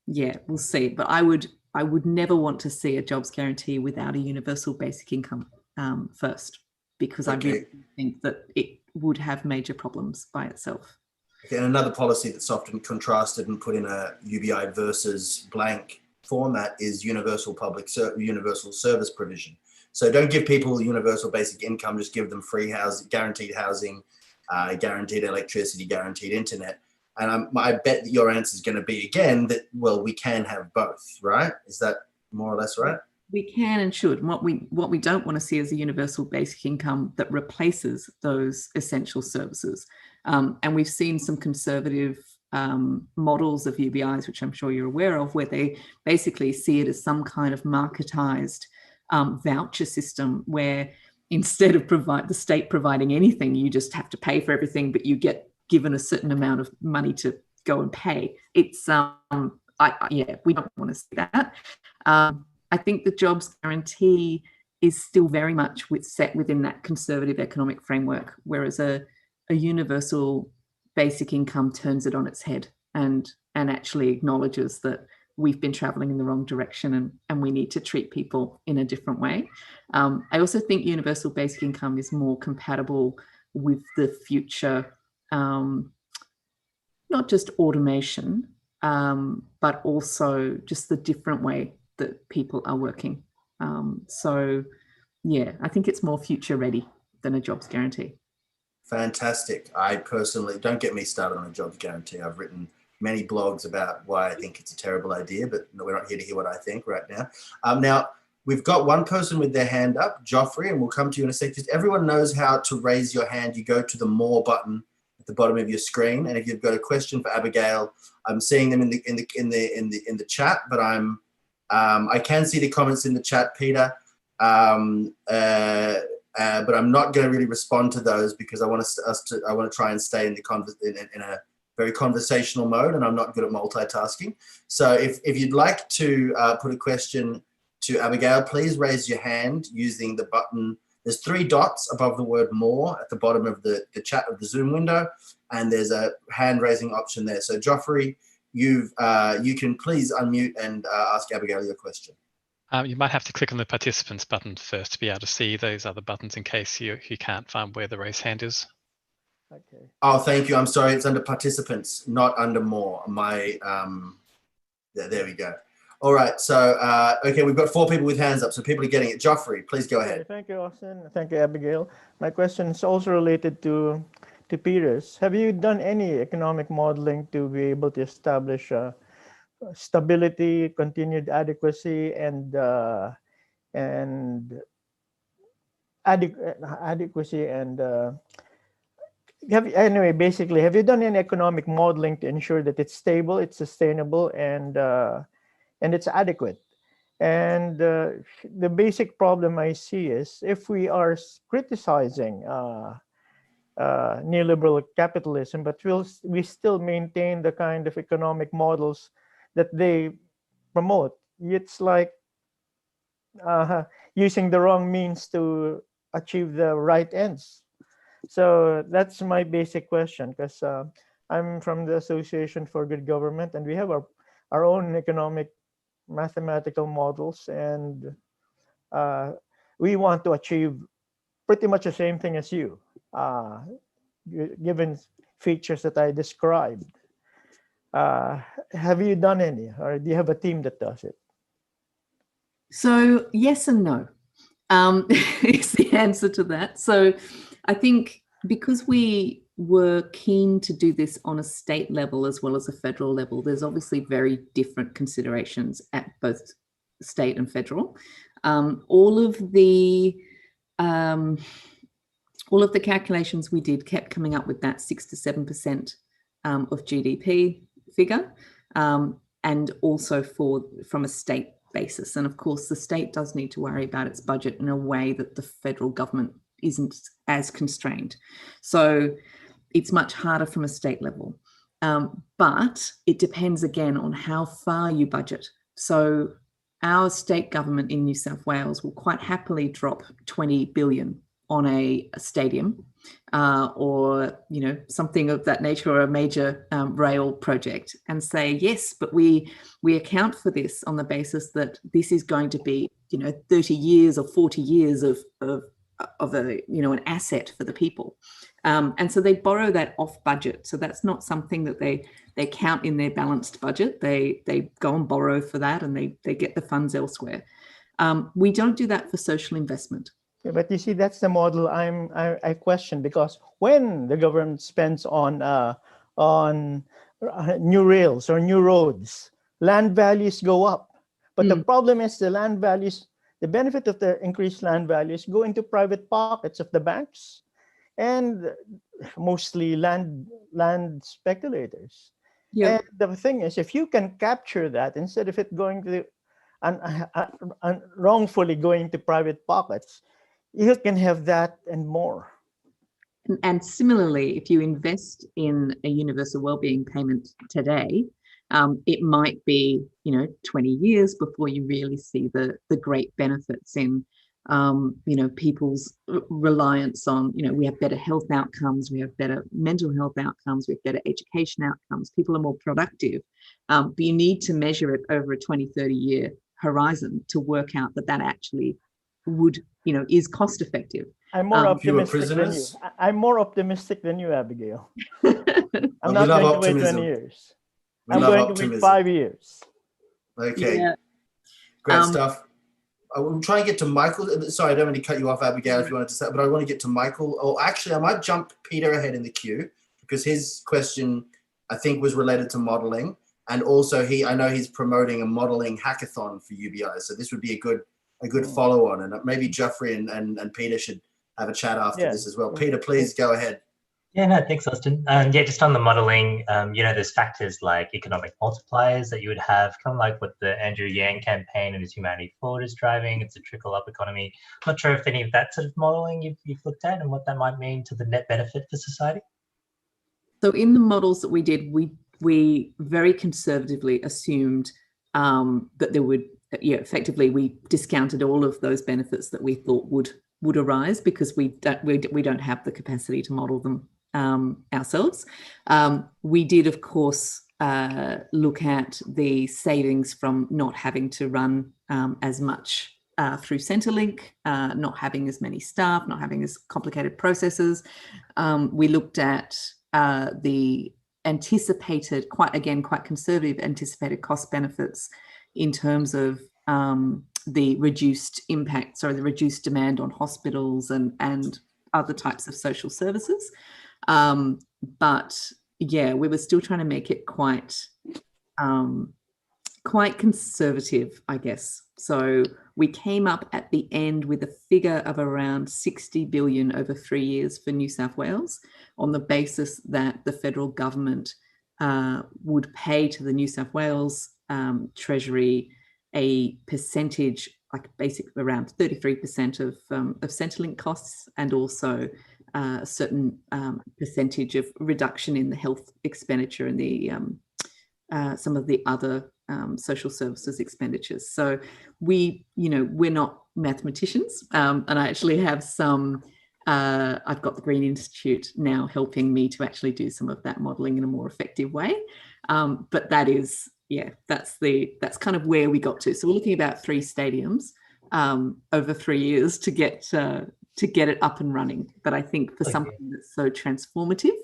yeah, we'll see. But I would never want to see a jobs guarantee without a universal basic income first, because I really think that it would have major problems by itself. Okay, and another policy that's often contrasted and put in a UBI versus blank format is universal service provision. So don't give people universal basic income, just give them free housing, guaranteed housing, guaranteed electricity, guaranteed internet. And I bet that your answer is going to be again that, well, we can have both, right? Is that more or less right? We can and should. What we don't want to see is a universal basic income that replaces those essential services. And we've seen some conservative models of UBIs, which I'm sure you're aware of, where they basically see it as some kind of marketized voucher system where instead of the state providing anything, you just have to pay for everything, but you get given a certain amount of money to go and pay. It's yeah, we don't want to see that. I think the jobs guarantee is still very much set within that conservative economic framework, whereas a universal basic income turns it on its head and actually acknowledges that we've been traveling in the wrong direction and we need to treat people in a different way. I also think universal basic income is more compatible with the future, not just automation, but also just the different way that people are working. So yeah, I think it's more future ready than a jobs guarantee. Fantastic. I personally, don't get me started on a jobs guarantee. I've written many blogs about why I think it's a terrible idea, but we're not here to hear what I think right now. Now, we've got one person with their hand up, Joffrey, and we'll come to you in a second. Just everyone knows how to raise your hand. You go to the More button at the bottom of your screen, and if you've got a question for Abigail, I'm seeing them in the chat, but I can see the comments in the chat, Peter. But I'm not going to really respond to those because I want to try and stay in a very conversational mode, and I'm not good at multitasking. So if you'd like to put a question to Abigail, please raise your hand using the button. There's 3 dots above the word More at the bottom of the chat of the Zoom window, and there's a hand raising option there. So Joffrey, you can please unmute and ask Abigail your question. You might have to click on the participants button first to be able to see those other buttons in case you can't find where the raise hand is. Okay. Oh, thank you. I'm sorry. It's under participants, not under More. My there we go. All right. So okay, we've got 4 people with hands up, so people are getting it. Joffrey, please go ahead. Okay, thank you, Austin. Thank you, Abigail. My question is also related to Peter's. Have you done any economic modeling to be able to establish stability, continued adequacy, and adequacy and anyway, basically, have you done any economic modeling to ensure that it's stable, it's sustainable, and it's adequate? And the basic problem I see is if we are criticizing neoliberal capitalism, but we still maintain the kind of economic models that they promote, it's like using the wrong means to achieve the right ends. So that's my basic question, because I'm from the Association for Good Government, and we have our own economic mathematical models, and we want to achieve pretty much the same thing as you, given features that I described. Have you done any, or do you have a team that does it? So yes and no is the answer to that. So I think because we were keen to do this on a state level as well as a federal level, there's obviously very different considerations at both state and federal. All of the calculations we did kept coming up with that 6 to 7% of GDP figure, and also from a state basis. And of course, the state does need to worry about its budget in a way that the federal government isn't as constrained. So it's much harder from a state level. But it depends again on how far you budget. So our state government in New South Wales will quite happily drop 20 billion on a stadium or something of that nature, or a major rail project, and say, yes, but we account for this on the basis that this is going to be 30 years or 40 years of an asset for the people. And so they borrow that off budget. So that's not something that they count in their balanced budget. They go and borrow for that, and they get the funds elsewhere. We don't do that for social investment. Yeah, but you see, that's the model I question, because when the government spends on new rails or new roads, land values go up. But the problem is the land values, the benefit of the increased land values go into private pockets of the banks and mostly land speculators. Yeah. And the thing is, if you can capture that instead of it going to and wrongfully going to private pockets, you can have that and more. And similarly, if you invest in a universal wellbeing payment today, it might be 20 years before you really see the great benefits in people's reliance on, we have better health outcomes, we have better mental health outcomes, we have better education outcomes, people are more productive. But you need to measure it over a 20, 30-year horizon to work out that actually would, is cost effective. I'm more optimistic than you. I'm more optimistic than you, Abigail. I'm not going to wait 20 years. I'm going to wait 5 years. Okay. Yeah. Great stuff. I'm trying to get to Michael. Sorry, I don't mean to cut you off, Abigail, if you wanted to say, but I want to get to Michael. Oh, actually, I might jump Peter ahead in the queue, because his question, I think, was related to modeling. And also, I know he's promoting a modeling hackathon for UBI. So this would be a good follow on. And maybe Geoffrey and Peter should have a chat after this as well. Peter, please go ahead. Yeah, no, thanks, Austin. Just on the modelling, there's factors like economic multipliers that you would have, kind of like what the Andrew Yang campaign and his Humanity Forward is driving. It's a trickle-up economy. I'm not sure if any of that sort of modelling you've looked at and what that might mean to the net benefit for society. So in the models that we did, we very conservatively assumed that there would, effectively we discounted all of those benefits that we thought would arise, because we don't have the capacity to model them ourselves. We did, of course, look at the savings from not having to run as much through Centrelink, not having as many staff, not having as complicated processes. We looked at the anticipated, quite conservative anticipated cost benefits in terms of the reduced impact, the reduced demand on hospitals and other types of social services. But yeah, we were still trying to make it quite conservative, I guess. So we came up at the end with a figure of around 60 billion over 3 years for New South Wales, on the basis that the federal government would pay to the New South Wales Treasury a percentage, like basically around 33% of Centrelink costs, and also a certain percentage of reduction in the health expenditure and the some of the other social services expenditures. So we're not mathematicians, and I actually have some. I've got the Green Institute now helping me to actually do some of that modelling in a more effective way. But that is, that's kind of where we got to. So we're looking at about 3 stadiums over 3 years to get it up and running. But I think for something that's so transformative,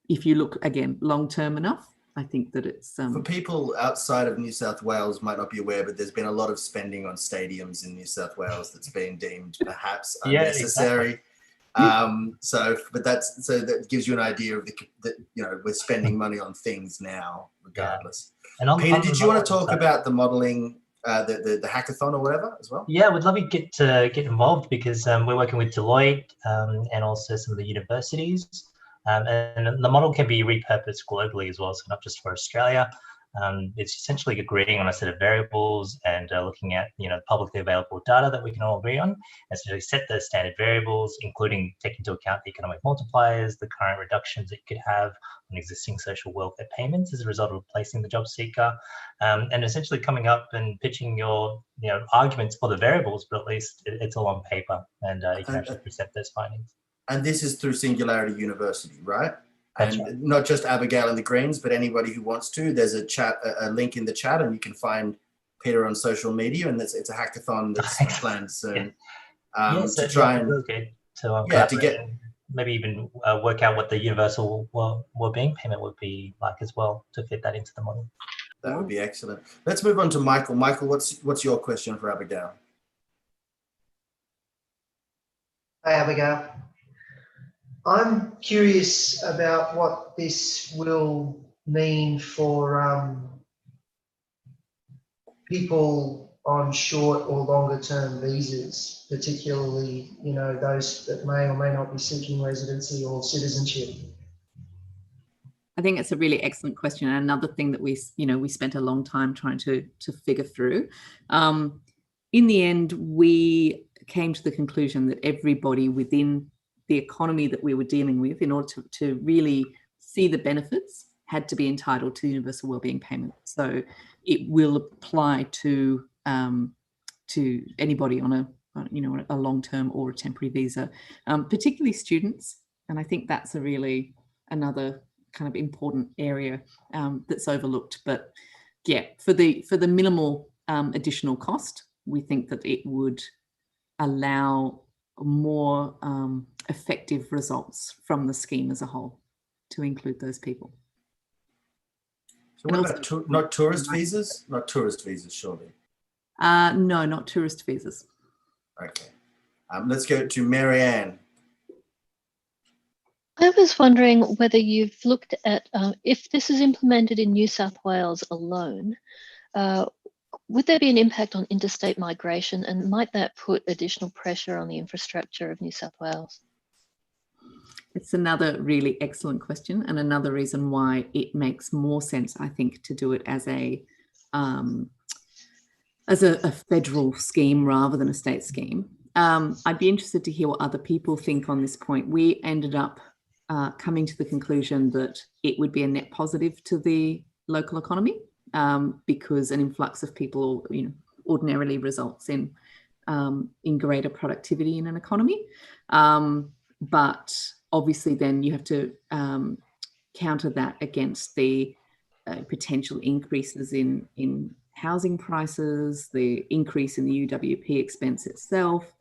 if you look again long term enough, I think that it's for people outside of New South Wales might not be aware, but there's been a lot of spending on stadiums in New South Wales that's been deemed perhaps unnecessary. Exactly. That gives you an idea of we're spending money on things now, regardless. And Peter, did you want to talk about the modelling, the hackathon or whatever as well? Yeah, we'd love you to get involved, because we're working with Deloitte and also some of the universities. And the model can be repurposed globally as well, so not just for Australia. It's essentially agreeing on a set of variables and looking at publicly available data that we can all agree on, and so set those standard variables, including taking into account the economic multipliers, the current reductions that you could have on existing social welfare payments as a result of replacing the job seeker, and essentially coming up and pitching your arguments for the variables, but at least it's all on paper, and you can actually present those findings. And this is through Singularity University, right? That's and right. Not just Abigail and the Greens, but anybody who wants to. There's a link in the chat, and you can find Peter on social media, and it's a hackathon that's planned soon. To try and to get maybe even work out what the Universal Wellbeing Payment would be like as well, to fit that into the model. That would be excellent. Let's move on to Michael. Michael, what's your question for Abigail? Hi, Abigail. I'm curious about what this will mean for people on short or longer term visas, particularly those that may or may not be seeking residency or citizenship. I think it's a really excellent question, and another thing that we spent a long time trying to figure through. In the end, we came to the conclusion that everybody within the economy that we were dealing with, in order to really see the benefits, had to be entitled to Universal Wellbeing Payment. So it will apply to anybody on a long-term or a temporary visa, particularly students. And I think that's another kind of important area that's overlooked. But yeah, for the minimal additional cost, we think that it would allow more effective results from the scheme as a whole to include those people. So what about not tourist visas? Not tourist visas, surely. No, not tourist visas. Okay. Let's go to Marianne. I was wondering whether you've looked at if this is implemented in New South Wales alone, would there be an impact on interstate migration, and might that put additional pressure on the infrastructure of New South Wales? It's another really excellent question, and another reason why it makes more sense, I think, to do it as a federal scheme rather than a state scheme. I'd be interested to hear what other people think on this point. We ended up coming to the conclusion that it would be a net positive to the local economy, because an influx of people, ordinarily results in greater productivity in an economy. But obviously, then you have to counter that against the potential increases in housing prices, the increase in the UWP expense itself.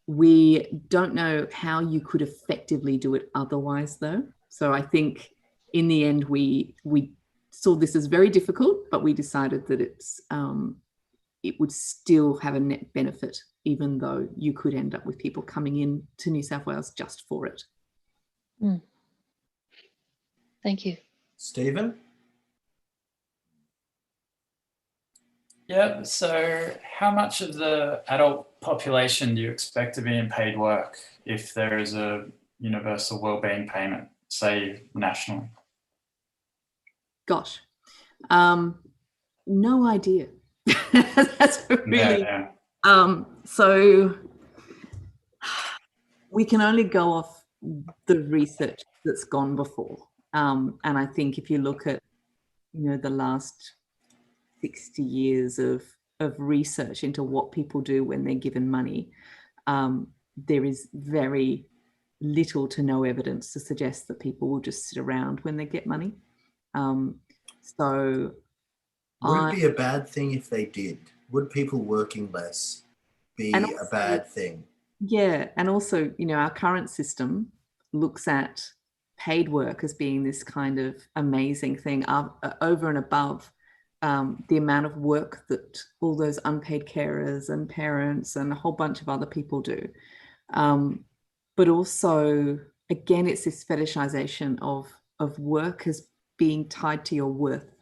We don't know how you could effectively do it otherwise, though. So I think in the end, we saw this as very difficult, but we decided that it would still have a net benefit, even though you could end up with people coming in to New South Wales just for it. Thank you. Stephen? Yeah, so how much of the adult population do you expect to be in paid work if there is a universal wellbeing payment, say nationally? Gosh, no idea. That's really, Yeah. So we can only go off the research that's gone before. And I think if you look at, the last 60 years of research into what people do when they're given money, there is very little to no evidence to suggest that people will just sit around when they get money. So would it be a bad thing if they did? Would people working less be a bad thing? Yeah, and also, our current system looks at paid work as being this kind of amazing thing over and above the amount of work that all those unpaid carers and parents and a whole bunch of other people do. But also, again, it's this fetishization of work as being tied to your worth.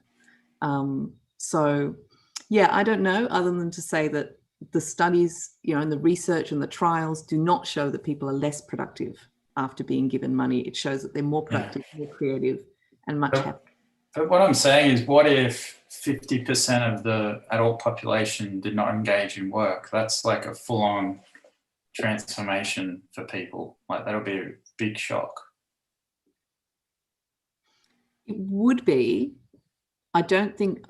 So, yeah, I don't know, other than to say that the studies, and the research and the trials do not show that people are less productive after being given money. It shows that they're more productive, more creative, and much happier. But what I'm saying is, what if 50% of the adult population did not engage in work? That's like a full-on transformation for people. Like, that'll be a big shock. It would be. I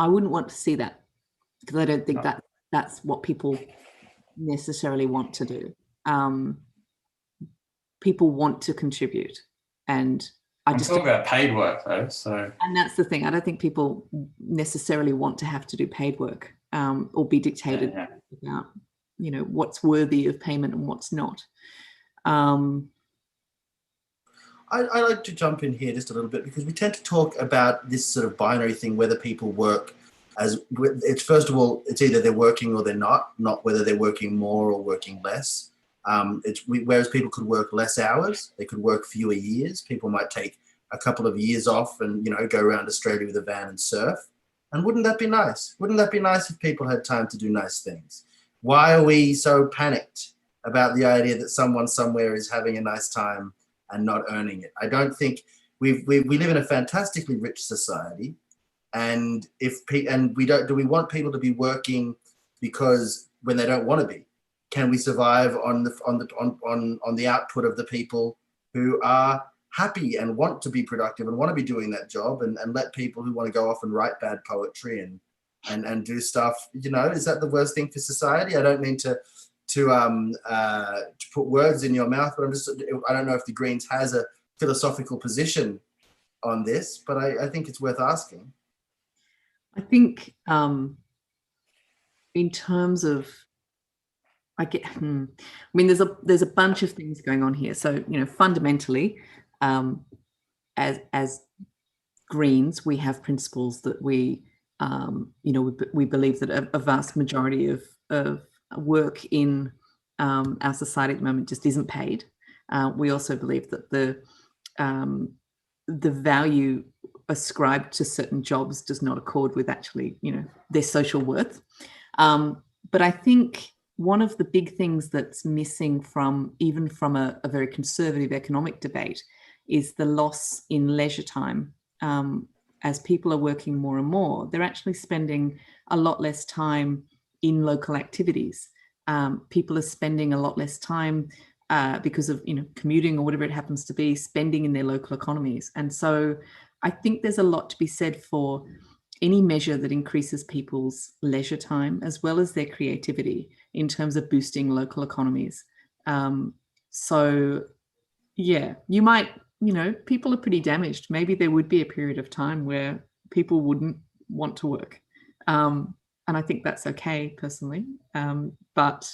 wouldn't want to see that, because I don't think that's what people necessarily want to do. People want to contribute, and I'm talking about paid work though, so. And that's the thing. I don't think people necessarily want to have to do paid work or be dictated about, what's worthy of payment and what's not. I like to jump in here just a little bit, because we tend to talk about this sort of binary thing, whether people work it's first of all, it's either they're working or they're not whether they're working more or working less. Whereas people could work less hours, they could work fewer years. People might take a couple of years off and, go around Australia with a van and surf. And wouldn't that be nice? Wouldn't that be nice if people had time to do nice things? Why are we so panicked about the idea that someone somewhere is having a nice time and not earning it? I don't think we live in a fantastically rich society, and do we want people to be working because when they don't want to be? Can we survive on the output of the people who are happy and want to be productive and want to be doing that job, and let people who want to go off and write bad poetry and do stuff, is that the worst thing for society? I don't mean to put words in your mouth, but I don't know if the Greens has a philosophical position on this, but I think it's worth asking. I think in terms of, there's a bunch of things going on here. So, fundamentally, as Greens, we have principles that we believe that a vast majority of work in our society at the moment just isn't paid. We also believe that the value ascribed to certain jobs does not accord with actually, their social worth. But I think one of the big things that's missing from a very conservative economic debate is the loss in leisure time. As people are working more and more, they're actually spending a lot less time in local activities. People are spending a lot less time because of commuting or whatever it happens to be, spending in their local economies. And so I think there's a lot to be said for any measure that increases people's leisure time as well as their creativity in terms of boosting local economies. So yeah, you might, people are pretty damaged. Maybe there would be a period of time where people wouldn't want to work. And I think that's okay personally. But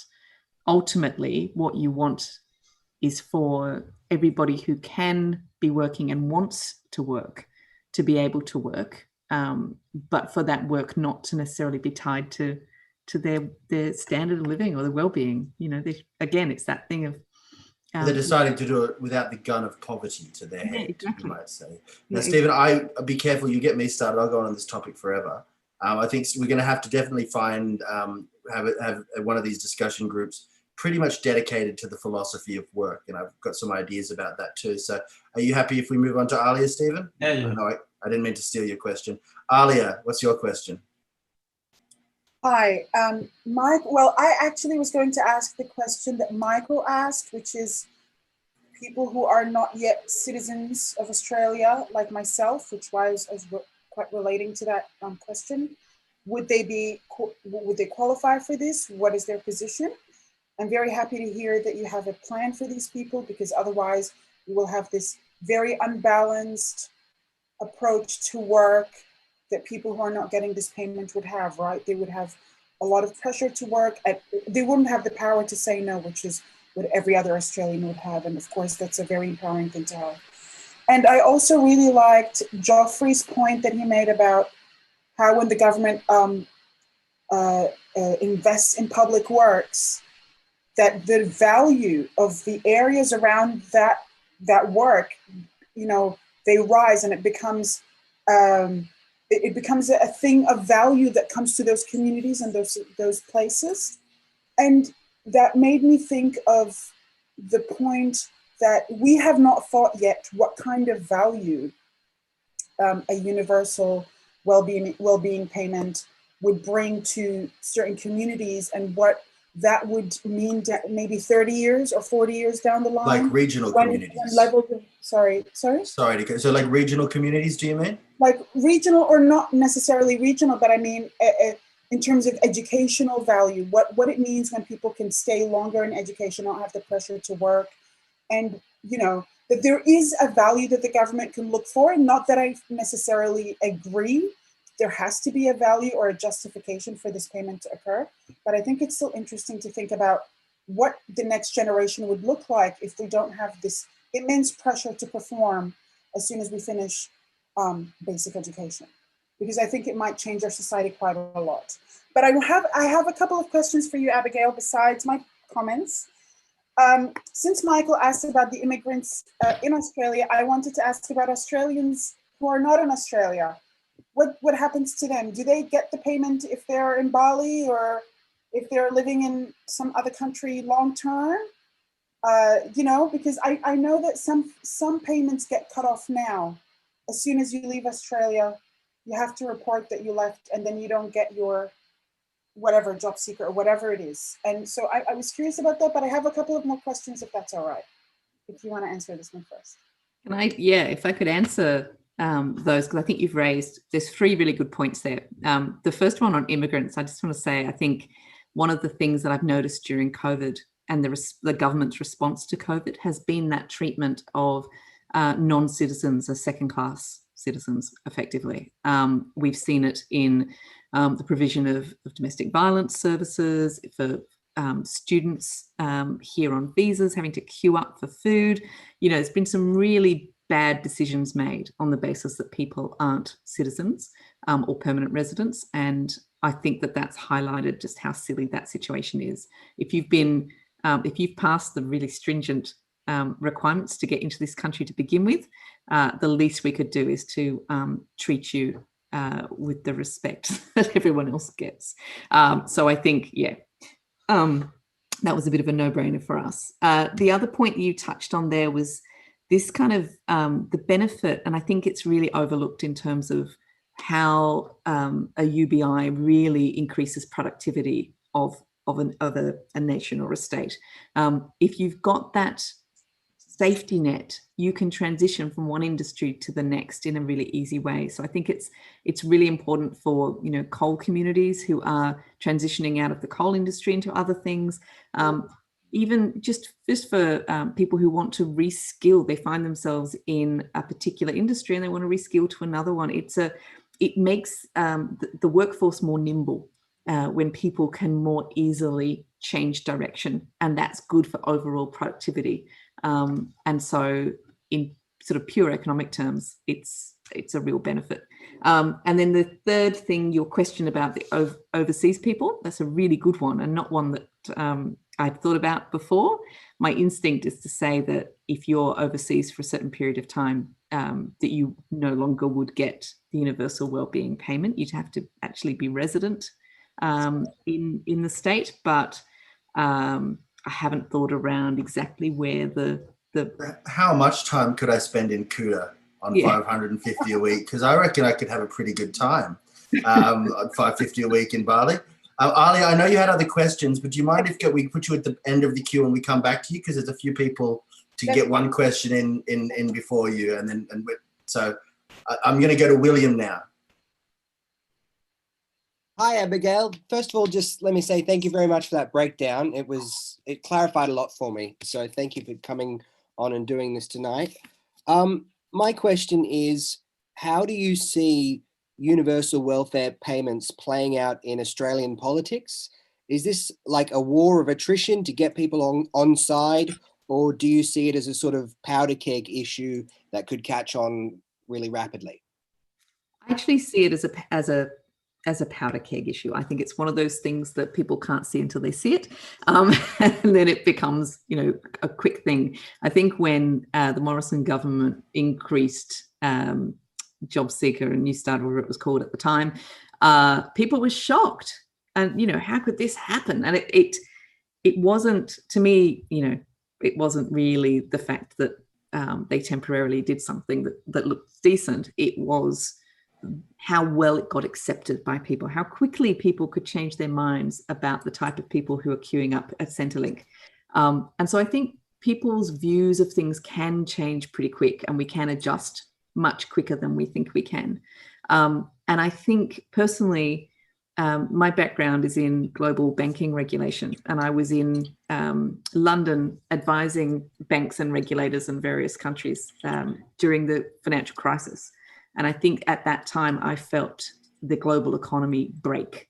ultimately what you want is for everybody who can be working and wants to work to be able to work, but for that work not to necessarily be tied to their standard of living or their well-being. Again, it's that thing of they're deciding to do it without the gun of poverty to their head, exactly. you might say. Now, Stephen, be careful, you get me started, I'll go on this topic forever. I think we're going to have to definitely find, have one of these discussion groups pretty much dedicated to the philosophy of work. And I've got some ideas about that too. So are you happy if we move on to Alia, Stephen? Yeah. No, I didn't mean to steal your question. Alia, what's your question? Hi, Mike. Well, I actually was going to ask the question that Michael asked, which is people who are not yet citizens of Australia, like myself, which was quite relating to that question. Would they qualify for this? What is their position? I'm very happy to hear that you have a plan for these people, because otherwise you will have this very unbalanced approach to work that people who are not getting this payment would have, right? They would have a lot of pressure to work. They wouldn't have the power to say no, which is what every other Australian would have. And of course, that's a very empowering thing to have. And I also really liked Joffrey's point that he made about how when the government invests in public works, that the value of the areas around that work, you know, they rise, and it becomes a thing of value that comes to those communities and those places. And that made me think of the point that we have not thought yet what kind of value a universal well-being payment would bring to certain communities, and what that would mean maybe 30 years or 40 years down the line. Like regional communities. Sorry. So like regional communities, do you mean? Like regional, or not necessarily regional, but I mean, in terms of educational value, what it means when people can stay longer in education, not have the pressure to work. And, you know, that there is a value that the government can look for. Not that I necessarily agree there has to be a value or a justification for this payment to occur, but I think it's still interesting to think about what the next generation would look like if we don't have this immense pressure to perform as soon as we finish basic education, because I think it might change our society quite a lot. But I have a couple of questions for you, Abigail, besides my comments. Since Michael asked about the immigrants in Australia, I wanted to ask about Australians who are not in Australia. What happens to them? Do they get the payment if they're in Bali, or if they're living in some other country long term? You know, because I know that some payments get cut off now. As soon as you leave Australia, you have to report that you left, and then you don't get your whatever job seeker or whatever it is. And so I was curious about that, but I have a couple of more questions if that's all right. If you want to answer this one first. If I could answer those, because I think there's three really good points there. The first one on immigrants, I just want to say, I think one of the things that I've noticed during COVID and the government's response to COVID has been that treatment of non-citizens as second-class citizens, effectively. We've seen it in the provision of domestic violence services for students here on visas, having to queue up for food. You know, there's been some really bad decisions made on the basis that people aren't citizens or permanent residents. And I think that that's highlighted just how silly that situation is. If you've passed the really stringent requirements to get into this country to begin with, the least we could do is to treat you with the respect that everyone else gets. So I think, that was a bit of a no-brainer for us. The other point you touched on there was this kind of the benefit, and I think it's really overlooked in terms of how a UBI really increases productivity of a nation or a state. If you've got that safety net, you can transition from one industry to the next in a really easy way. So I think it's really important for, you know, coal communities who are transitioning out of the coal industry into other things. Even just for people who want to reskill, they find themselves in a particular industry and they want to reskill to another one. It makes the workforce more nimble when people can more easily change direction, and that's good for overall productivity. And so in sort of pure economic terms, it's a real benefit. And then the third thing, your question about the overseas people, that's a really good one, and not one that I'd thought about before. My instinct is to say that if you're overseas for a certain period of time, that you no longer would get the Universal Wellbeing Payment. You'd have to actually be resident in the state, but I haven't thought around exactly where the How much time could I spend in Kuta on 550 a week? Because I reckon I could have a pretty good time on 550 a week in Bali. Ali, I know you had other questions, but do you mind if we put you at the end of the queue and we come back to you? Because there's a few people to get one question in before you, so I'm going to go to William now. Hi, Abigail. First of all, just let me say thank you very much for that breakdown. It clarified a lot for me. So thank you for coming on and doing this tonight. My question is, how do you see universal welfare payments playing out in Australian politics? Is this like a war of attrition to get people on side, or do you see it as a sort of powder keg issue that could catch on really rapidly? I actually see it as a powder keg issue. I think it's one of those things that people can't see until they see it, and then it becomes, a quick thing. I think when the Morrison government increased Job Seeker and New Start, whatever it was called at the time, people were shocked, and how could this happen? And it wasn't, to me, it wasn't really the fact that they temporarily did something that looked decent. It was how well it got accepted by people, how quickly people could change their minds about the type of people who are queuing up at Centrelink. And so I think people's views of things can change pretty quick, and we can adjust much quicker than we think we can. And I think personally, my background is in global banking regulation, and I was in London advising banks and regulators in various countries during the financial crisis. And I think at that time, I felt the global economy break.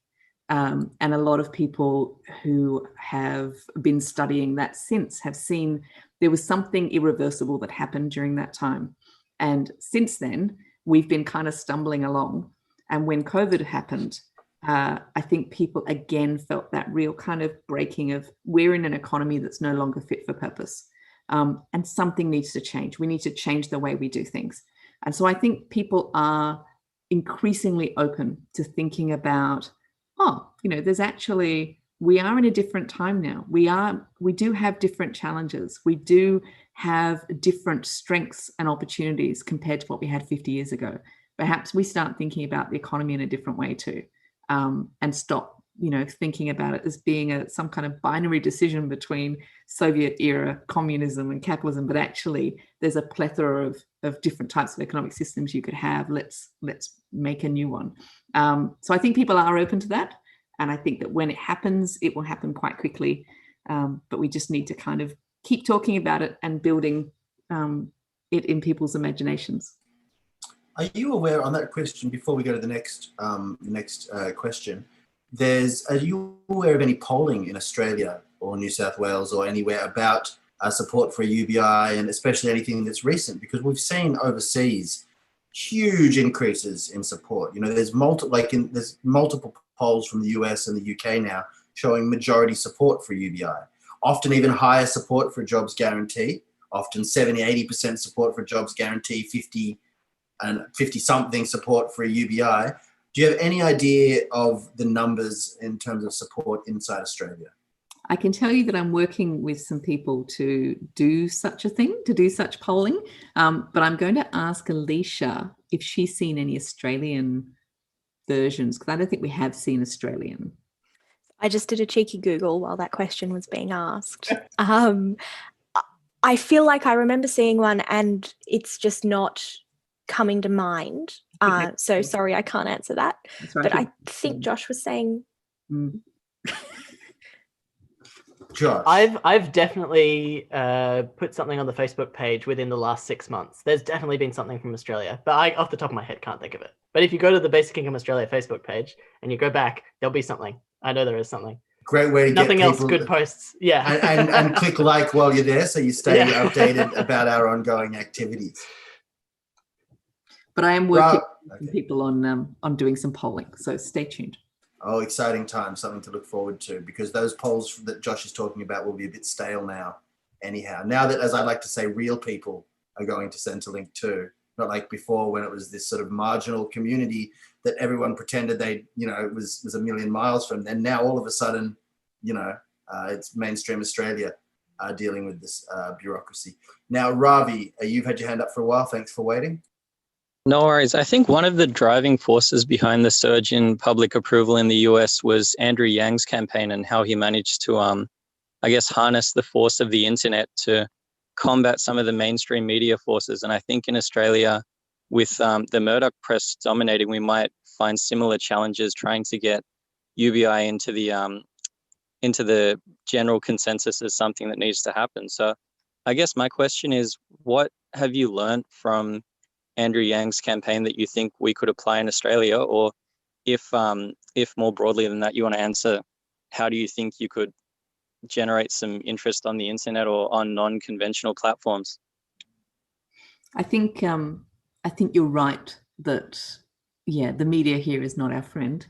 And a lot of people who have been studying that since have seen there was something irreversible that happened during that time. And since then, we've been kind of stumbling along. And when COVID happened, I think people again felt that real kind of breaking of, we're in an economy that's no longer fit for purpose. And something needs to change. We need to change the way we do things. And so I think people are increasingly open to thinking about, there's actually, we are in a different time now. We do have different challenges. We do have different strengths and opportunities compared to what we had 50 years ago. Perhaps we start thinking about the economy in a different way too, and stop, thinking about it as being some kind of binary decision between Soviet era communism and capitalism, but actually there's a plethora of different types of economic systems you could have. Let's make a new one. So I think people are open to that. And I think that when it happens, it will happen quite quickly. But we just need to kind of keep talking about it and building it in people's imaginations. Are you aware, on that question, before we go to the next question, are you aware of any polling in Australia or New South Wales or anywhere about support for a UBI, and especially anything that's recent? Because we've seen overseas huge increases in support. There's multiple polls from the US and the UK now showing majority support for UBI, often even higher support for jobs guarantee, often 70-80% support for jobs guarantee, 50-something support for a UBI. Do you have any idea of the numbers in terms of support inside Australia? I can tell you that I'm working with some people to do such a thing, to do such polling, but I'm going to ask Alicia if she's seen any Australian versions, because I don't think we have seen Australian. I just did a cheeky Google while that question was being asked. I feel like I remember seeing one and it's just not coming to mind. So sorry, I can't answer that. Right. But I think Josh was saying... Josh. I've definitely put something on the Facebook page within the last 6 months. There's definitely been something from Australia, but I, off the top of my head, can't think of it. But if you go to the Basic Income Australia Facebook page and you go back, there'll be something. I know there is something. Great way to Nothing get else, people, good posts. Yeah. and click like while you're there so you stay updated about our ongoing activities. But I am working with people on doing some polling, so stay tuned. Oh, exciting time, something to look forward to, because those polls that Josh is talking about will be a bit stale now anyhow. Now that, as I like to say, real people are going to Centrelink too, not like before when it was this sort of marginal community that everyone pretended they, it was a million miles from. And now all of a sudden, it's mainstream Australia dealing with this bureaucracy. Now, Ravi, you've had your hand up for a while. Thanks for waiting. No worries. I think one of the driving forces behind the surge in public approval in the US was Andrew Yang's campaign and how he managed to, harness the force of the internet to combat some of the mainstream media forces. And I think in Australia, with the Murdoch press dominating, we might find similar challenges trying to get UBI into the general consensus as something that needs to happen. So I guess my question is, what have you learned from Andrew Yang's campaign that you think we could apply in Australia? Or if more broadly than that, you want to answer, how do you think you could generate some interest on the internet or on non-conventional platforms? I think you're right that, the media here is not our friend.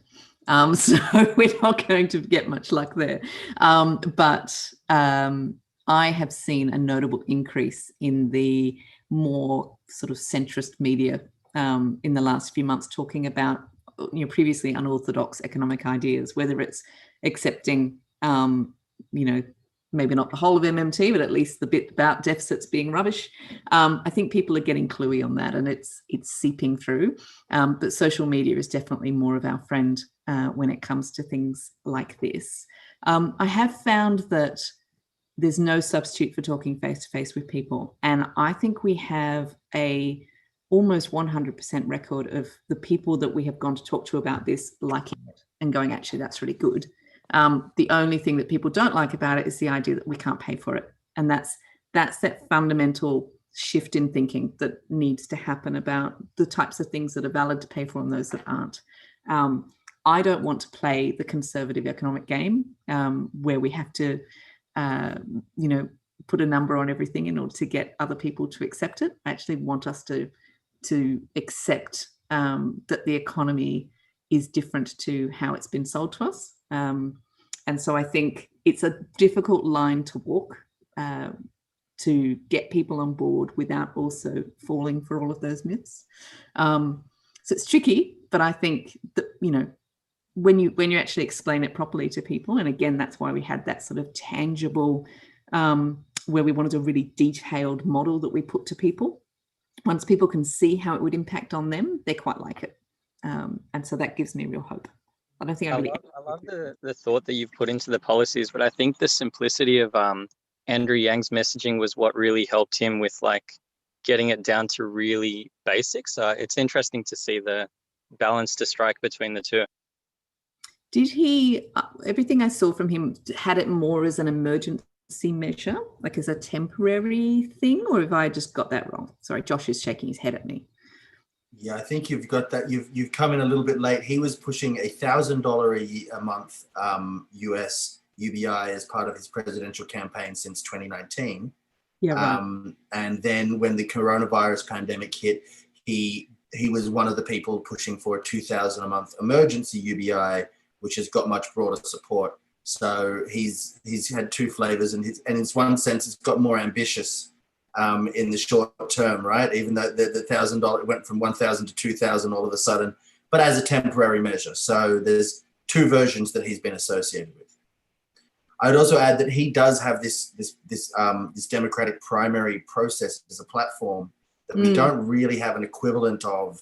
So we're not going to get much luck there. But I have seen a notable increase in the more sort of centrist media in the last few months, talking about previously unorthodox economic ideas, whether it's accepting maybe not the whole of MMT, but at least the bit about deficits being rubbish. I think people are getting cluey on that, and it's seeping through. But social media is definitely more of our friend when it comes to things like this. I have found that there's no substitute for talking face-to-face with people. And I think we have a almost 100% record of the people that we have gone to talk to about this liking it and going, actually, that's really good. The only thing that people don't like about it is the idea that we can't pay for it. And that's that fundamental shift in thinking that needs to happen about the types of things that are valid to pay for and those that aren't. I don't want to play the conservative economic game where we have to put a number on everything in order to get other people to accept it. I actually want us to accept that the economy is different to how it's been sold to us. And so I think it's a difficult line to walk to get people on board without also falling for all of those myths. So it's tricky, but I think that, when you actually explain it properly to people, and again, that's why we had that sort of tangible, where we wanted a really detailed model that we put to people. Once people can see how it would impact on them, they quite like it. And so that gives me real hope. I don't think I love the thought that you've put into the policies, but I think the simplicity of Andrew Yang's messaging was what really helped him with getting it down to really basics. It's interesting to see the balance to strike between the two. Did he, everything I saw from him, had it more as an emergency measure, like as a temporary thing, or have I just got that wrong? Sorry, Josh is shaking his head at me. Yeah, I think you've got that. You've come in a little bit late. He was pushing $1,000 a month US UBI as part of his presidential campaign since 2019. Yeah, right. And then when the coronavirus pandemic hit, he was one of the people pushing for a $2,000 a month emergency UBI, which has got much broader support. So he's had two flavors, and in one sense, it's got more ambitious in the short term, right? Even though the $1,000 went from 1,000 to 2,000 all of a sudden, but as a temporary measure. So there's two versions that he's been associated with. I'd also add that he does have this democratic primary process as a platform that we don't really have an equivalent of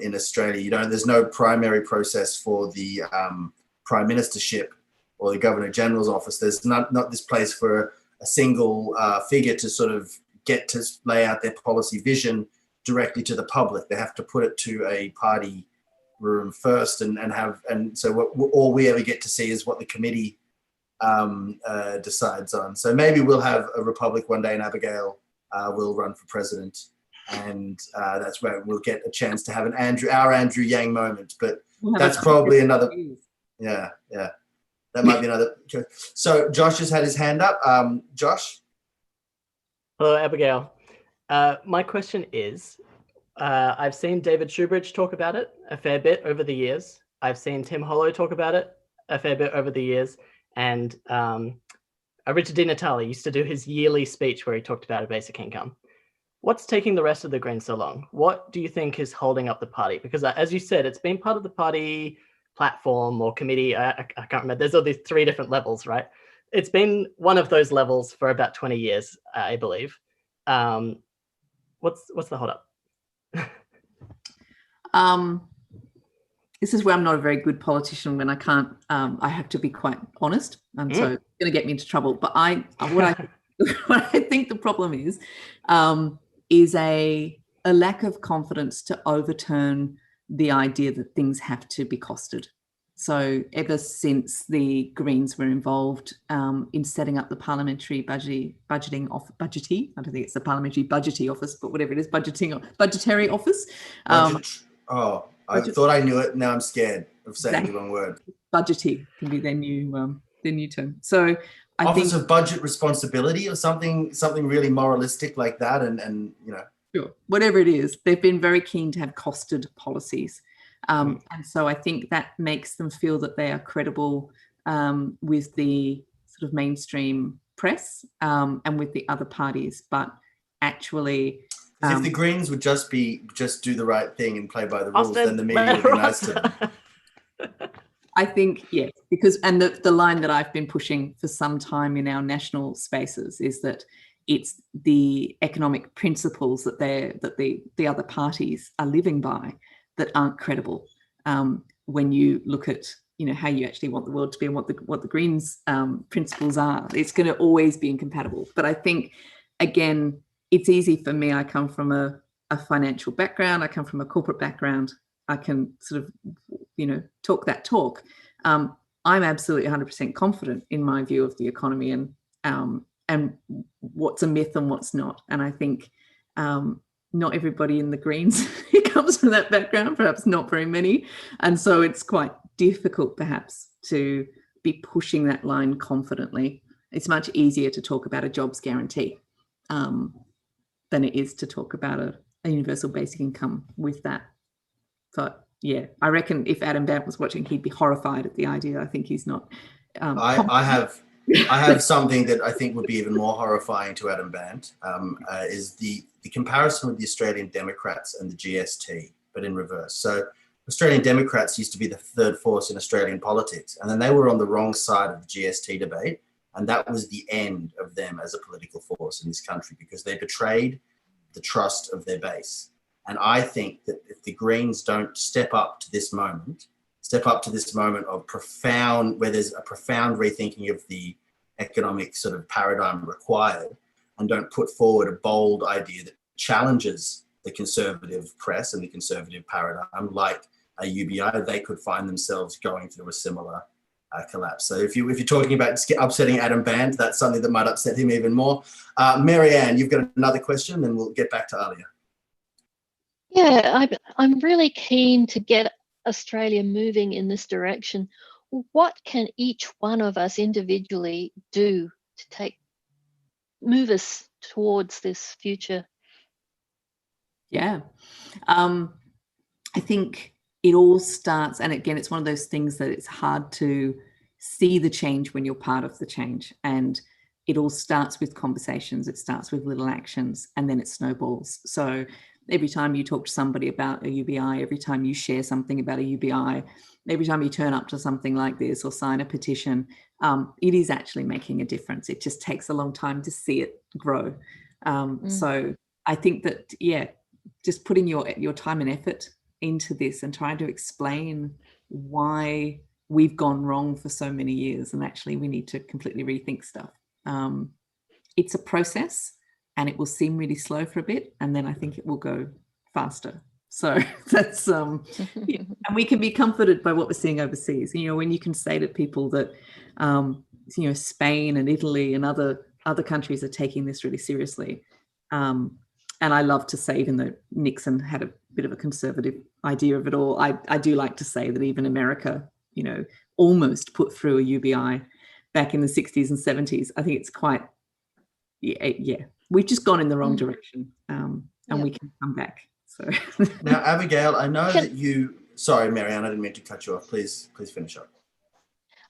in Australia. There's no primary process for the prime ministership or the governor general's office. There's not this place for a single figure to sort of get to lay out their policy vision directly to the public. They have to put it to a party room first, and so all we ever get to see is what the committee decides on. So maybe we'll have a republic one day, and Abigail will run for president, and that's where we'll get a chance to have our Andrew Yang moment. But that's probably another. Yeah. That might be another. So Josh has had his hand up. Josh? Hello, Abigail. My question is, I've seen David Shoebridge talk about it a fair bit over the years. I've seen Tim Hollow talk about it a fair bit over the years. And Richard Di Natale used to do his yearly speech where he talked about a basic income. What's taking the rest of the Greens so long? What do you think is holding up the party? Because as you said, it's been part of the party platform or committee. I can't remember. There's all these 3 different levels, right? It's been one of those levels for about 20 years, I believe. What's the hold up? This is where I'm not a very good politician when I can't. I have to be quite honest, and so it's going to get me into trouble. But what I think the problem is a lack of confidence to overturn the idea that things have to be costed. So ever since the Greens were involved in setting up the parliamentary budgetary, I don't think it's the parliamentary budgetary office, but whatever it is, budgetary office. I thought I knew it. Now I'm scared of saying the wrong word. Budgeting can be their new term. So I Office think of Budget Responsibility or something really moralistic like that, and sure, whatever it is, they've been very keen to have costed policies. And so I think that makes them feel that they are credible with the sort of mainstream press and with the other parties. But actually, if the Greens would just do the right thing and play by the rules, then the media would be nice to them. I think, yes, because, and the line that I've been pushing for some time in our national spaces is that it's the economic principles that the other parties are living by that aren't credible. When you look at how you actually want the world to be and what the Greens principles are, it's going to always be incompatible. But I think, again, it's easy for me. I come from a financial background. I come from a corporate background. I can sort of, talk that talk. I'm absolutely 100% confident in my view of the economy and what's a myth and what's not. And I think not everybody in the Greens comes from that background, perhaps not very many. And so it's quite difficult perhaps to be pushing that line confidently. It's much easier to talk about a jobs guarantee than it is to talk about a universal basic income with that. So yeah, I reckon if Adam Bandt was watching, he'd be horrified at the idea. I think he's not. I have something that I think would be even more horrifying to Adam Bandt, is the comparison with the Australian Democrats and the GST, but in reverse. So Australian Democrats used to be the third force in Australian politics, and then they were on the wrong side of the GST debate, and that was the end of them as a political force in this country because they betrayed the trust of their base. And I think that if the Greens don't step up to this moment of profound, where there's a profound rethinking of the economic sort of paradigm required, and don't put forward a bold idea that challenges the conservative press and the conservative paradigm, like a UBI, they could find themselves going through a similar collapse. So if you're talking about upsetting Adam Bandt, that's something that might upset him even more. Marianne, you've got another question, then we'll get back to Alia. Yeah, I'm really keen to get Australia moving in this direction. What can each one of us individually do to move us towards this future? Yeah, I think it all starts, and again, it's one of those things that it's hard to see the change when you're part of the change. And it all starts with conversations. It starts with little actions, and then it snowballs. So every time you talk to somebody about a UBI, every time you share something about a UBI, every time you turn up to something like this or sign a petition, it is actually making a difference. It just takes a long time to see it grow. So I think that, yeah, just putting your time and effort into this and trying to explain why we've gone wrong for so many years and actually we need to completely rethink stuff. It's a process. And it will seem really slow for a bit, and then I think it will go faster. So that's and we can be comforted by what we're seeing overseas. When you can say to people that Spain and Italy and other countries are taking this really seriously. And I love to say, even though Nixon had a bit of a conservative idea of it all, I do like to say that even America, almost put through a UBI back in the 60s and 70s. I think it's quite, yeah. We've just gone in the wrong direction, and we can come back. So now, Abigail, I know that you. Sorry, Marianne, I didn't mean to cut you off. Please finish up.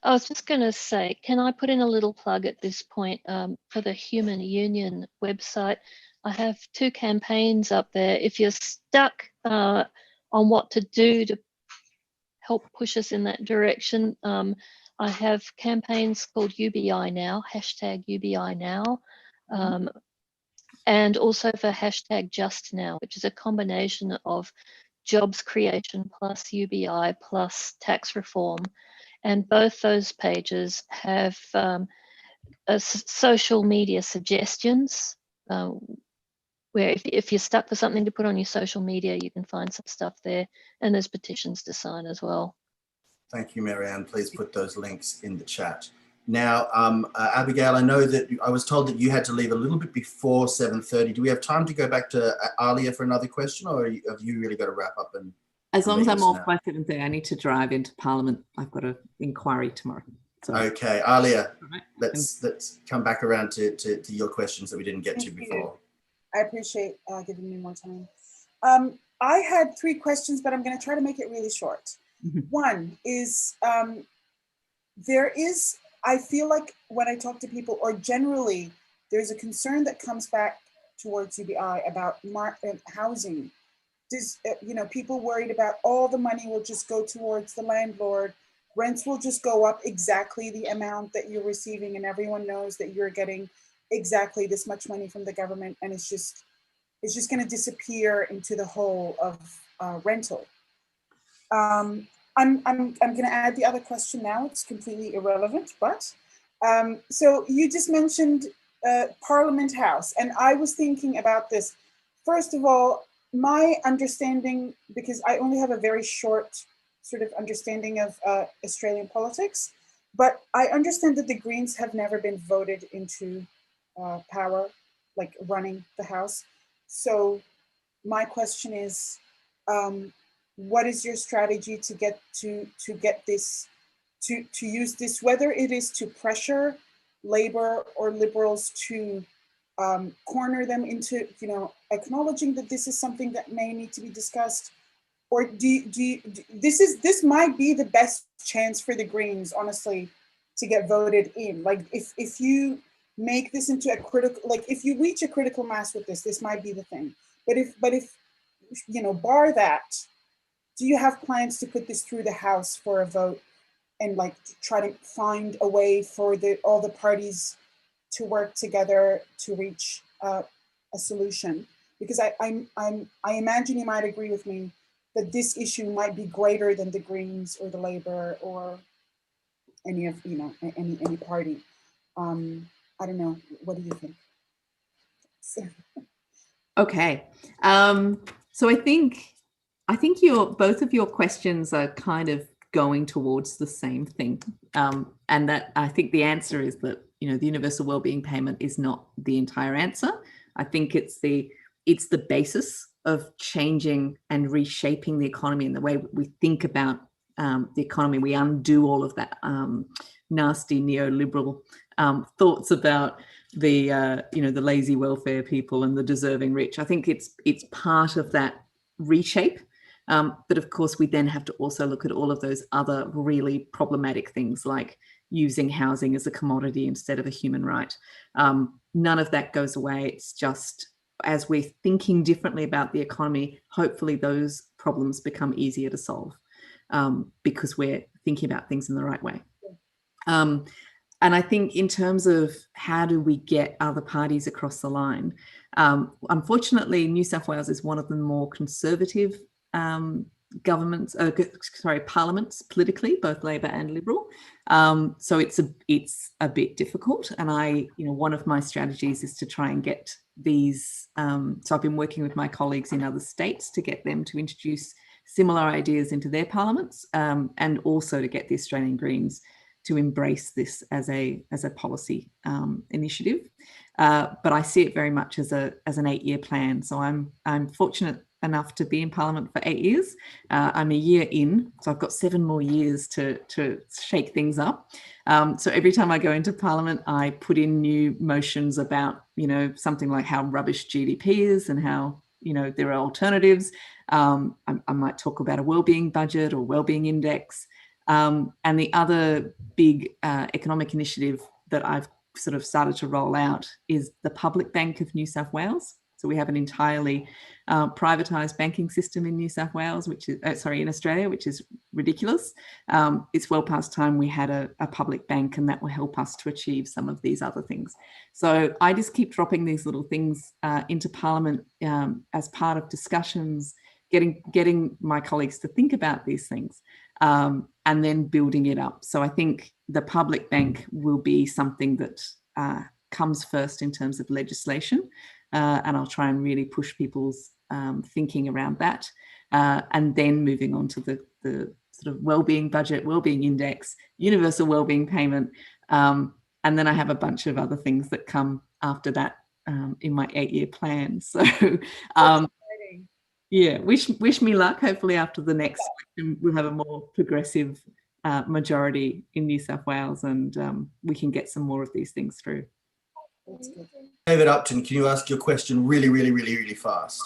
I was just going to say, can I put in a little plug at this point for the Human Union website? I have 2 campaigns up there. If you're stuck on what to do to help push us in that direction, I have campaigns called UBI Now, hashtag UBI Now, and also for hashtag Just Now, which is a combination of jobs creation plus UBI plus tax reform. And both those pages have social media suggestions, where if you're stuck for something to put on your social media, you can find some stuff there, and there's petitions to sign as well. Thank you, Marianne. Please put those links in the chat. Now, Abigail, I know that I was told that you had to leave a little bit before 7:30. Do we have time to go back to Alia for another question, or have you really got to wrap up? And as long as I'm off by 7:30, I need to drive into Parliament. I've got an inquiry tomorrow. So. Okay, Alia, let's come back around to your questions that we didn't get to before. I appreciate giving me more time. I had 3 questions, but I'm going to try to make it really short. One is, I feel like when I talk to people, or generally, there's a concern that comes back towards UBI about housing. People worried about all the money will just go towards the landlord, rents will just go up exactly the amount that you're receiving, and everyone knows that you're getting exactly this much money from the government, and it's just going to disappear into the hole of rental. I'm going to add the other question now. It's completely irrelevant, but so you just mentioned Parliament House, and I was thinking about this. First of all, my understanding, because I only have a very short sort of understanding of Australian politics, but I understand that the Greens have never been voted into power, like running the House. So my question is, what is your strategy to get this, to use this, whether it is to pressure Labor or Liberals to corner them into, acknowledging that this is something that may need to be discussed, or this might be the best chance for the Greens, honestly, to get voted in. Like if you make this into a critical, like if you reach a critical mass with this might be the thing. But if bar that, do you have plans to put this through the House for a vote and like try to find a way for all the parties to work together to reach a solution? Because I imagine you might agree with me that this issue might be greater than the Greens or the Labor or any of any party. I don't know. What do you think? Okay. So I think both of your questions are kind of going towards the same thing. And that I think the answer is that, the Universal Wellbeing Payment is not the entire answer. I think it's the basis of changing and reshaping the economy and the way we think about the economy. We undo all of that nasty neoliberal thoughts about the the lazy welfare people and the deserving rich. I think it's part of that reshape. But of course, we then have to also look at all of those other really problematic things, like using housing as a commodity instead of a human right. None of that goes away. It's just, as we're thinking differently about the economy, hopefully those problems become easier to solve because we're thinking about things in the right way. And I think in terms of how do we get other parties across the line, unfortunately, New South Wales is one of the more conservative parliaments politically, both Labor and Liberal. So it's a bit difficult. And one of my strategies is to try and get these. So I've been working with my colleagues in other states to get them to introduce similar ideas into their parliaments, and also to get the Australian Greens to embrace this as a policy initiative. But I see it very much as an 8-year plan. So I'm fortunate enough to be in Parliament for 8 years. I'm a year in, so I've got 7 more years to shake things up. So every time I go into Parliament, I put in new motions about, something like how rubbish GDP is and how, there are alternatives. I might talk about a wellbeing budget or wellbeing index. And the other big economic initiative that I've sort of started to roll out is the Public Bank of New South Wales. So we have an entirely privatised banking system in New South Wales, which is, in Australia, which is ridiculous. It's well past time we had a public bank, and that will help us to achieve some of these other things. So I just keep dropping these little things into Parliament as part of discussions, getting my colleagues to think about these things, and then building it up. So I think the public bank will be something that comes first in terms of legislation, and I'll try and really push people's thinking around that, and then moving on to the sort of wellbeing budget, wellbeing index, universal wellbeing payment, and then I have a bunch of other things that come after that in my 8-year plan. So yeah, wish me luck. Hopefully after the next election we'll have a more progressive majority in New South Wales, and we can get some more of these things through. David Upton, can you ask your question really, really, really, really fast?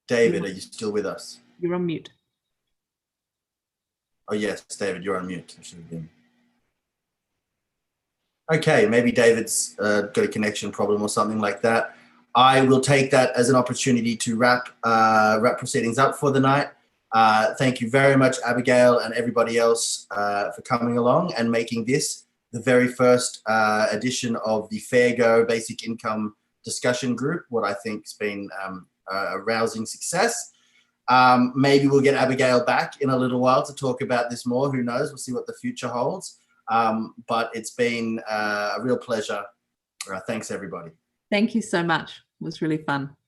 David, are you still with us? You're on mute. Oh yes, David, you're on mute. I should have been. Okay, maybe David's got a connection problem or something like that. I will take that as an opportunity to wrap proceedings up for the night. Thank you very much, Abigail, and everybody else for coming along and making this the very first edition of the Fair Go Basic Income Discussion Group, what I think has been a rousing success. Maybe we'll get Abigail back in a little while to talk about this more. Who knows? We'll see what the future holds. But it's been a real pleasure. Thanks, everybody. Thank you so much. It was really fun.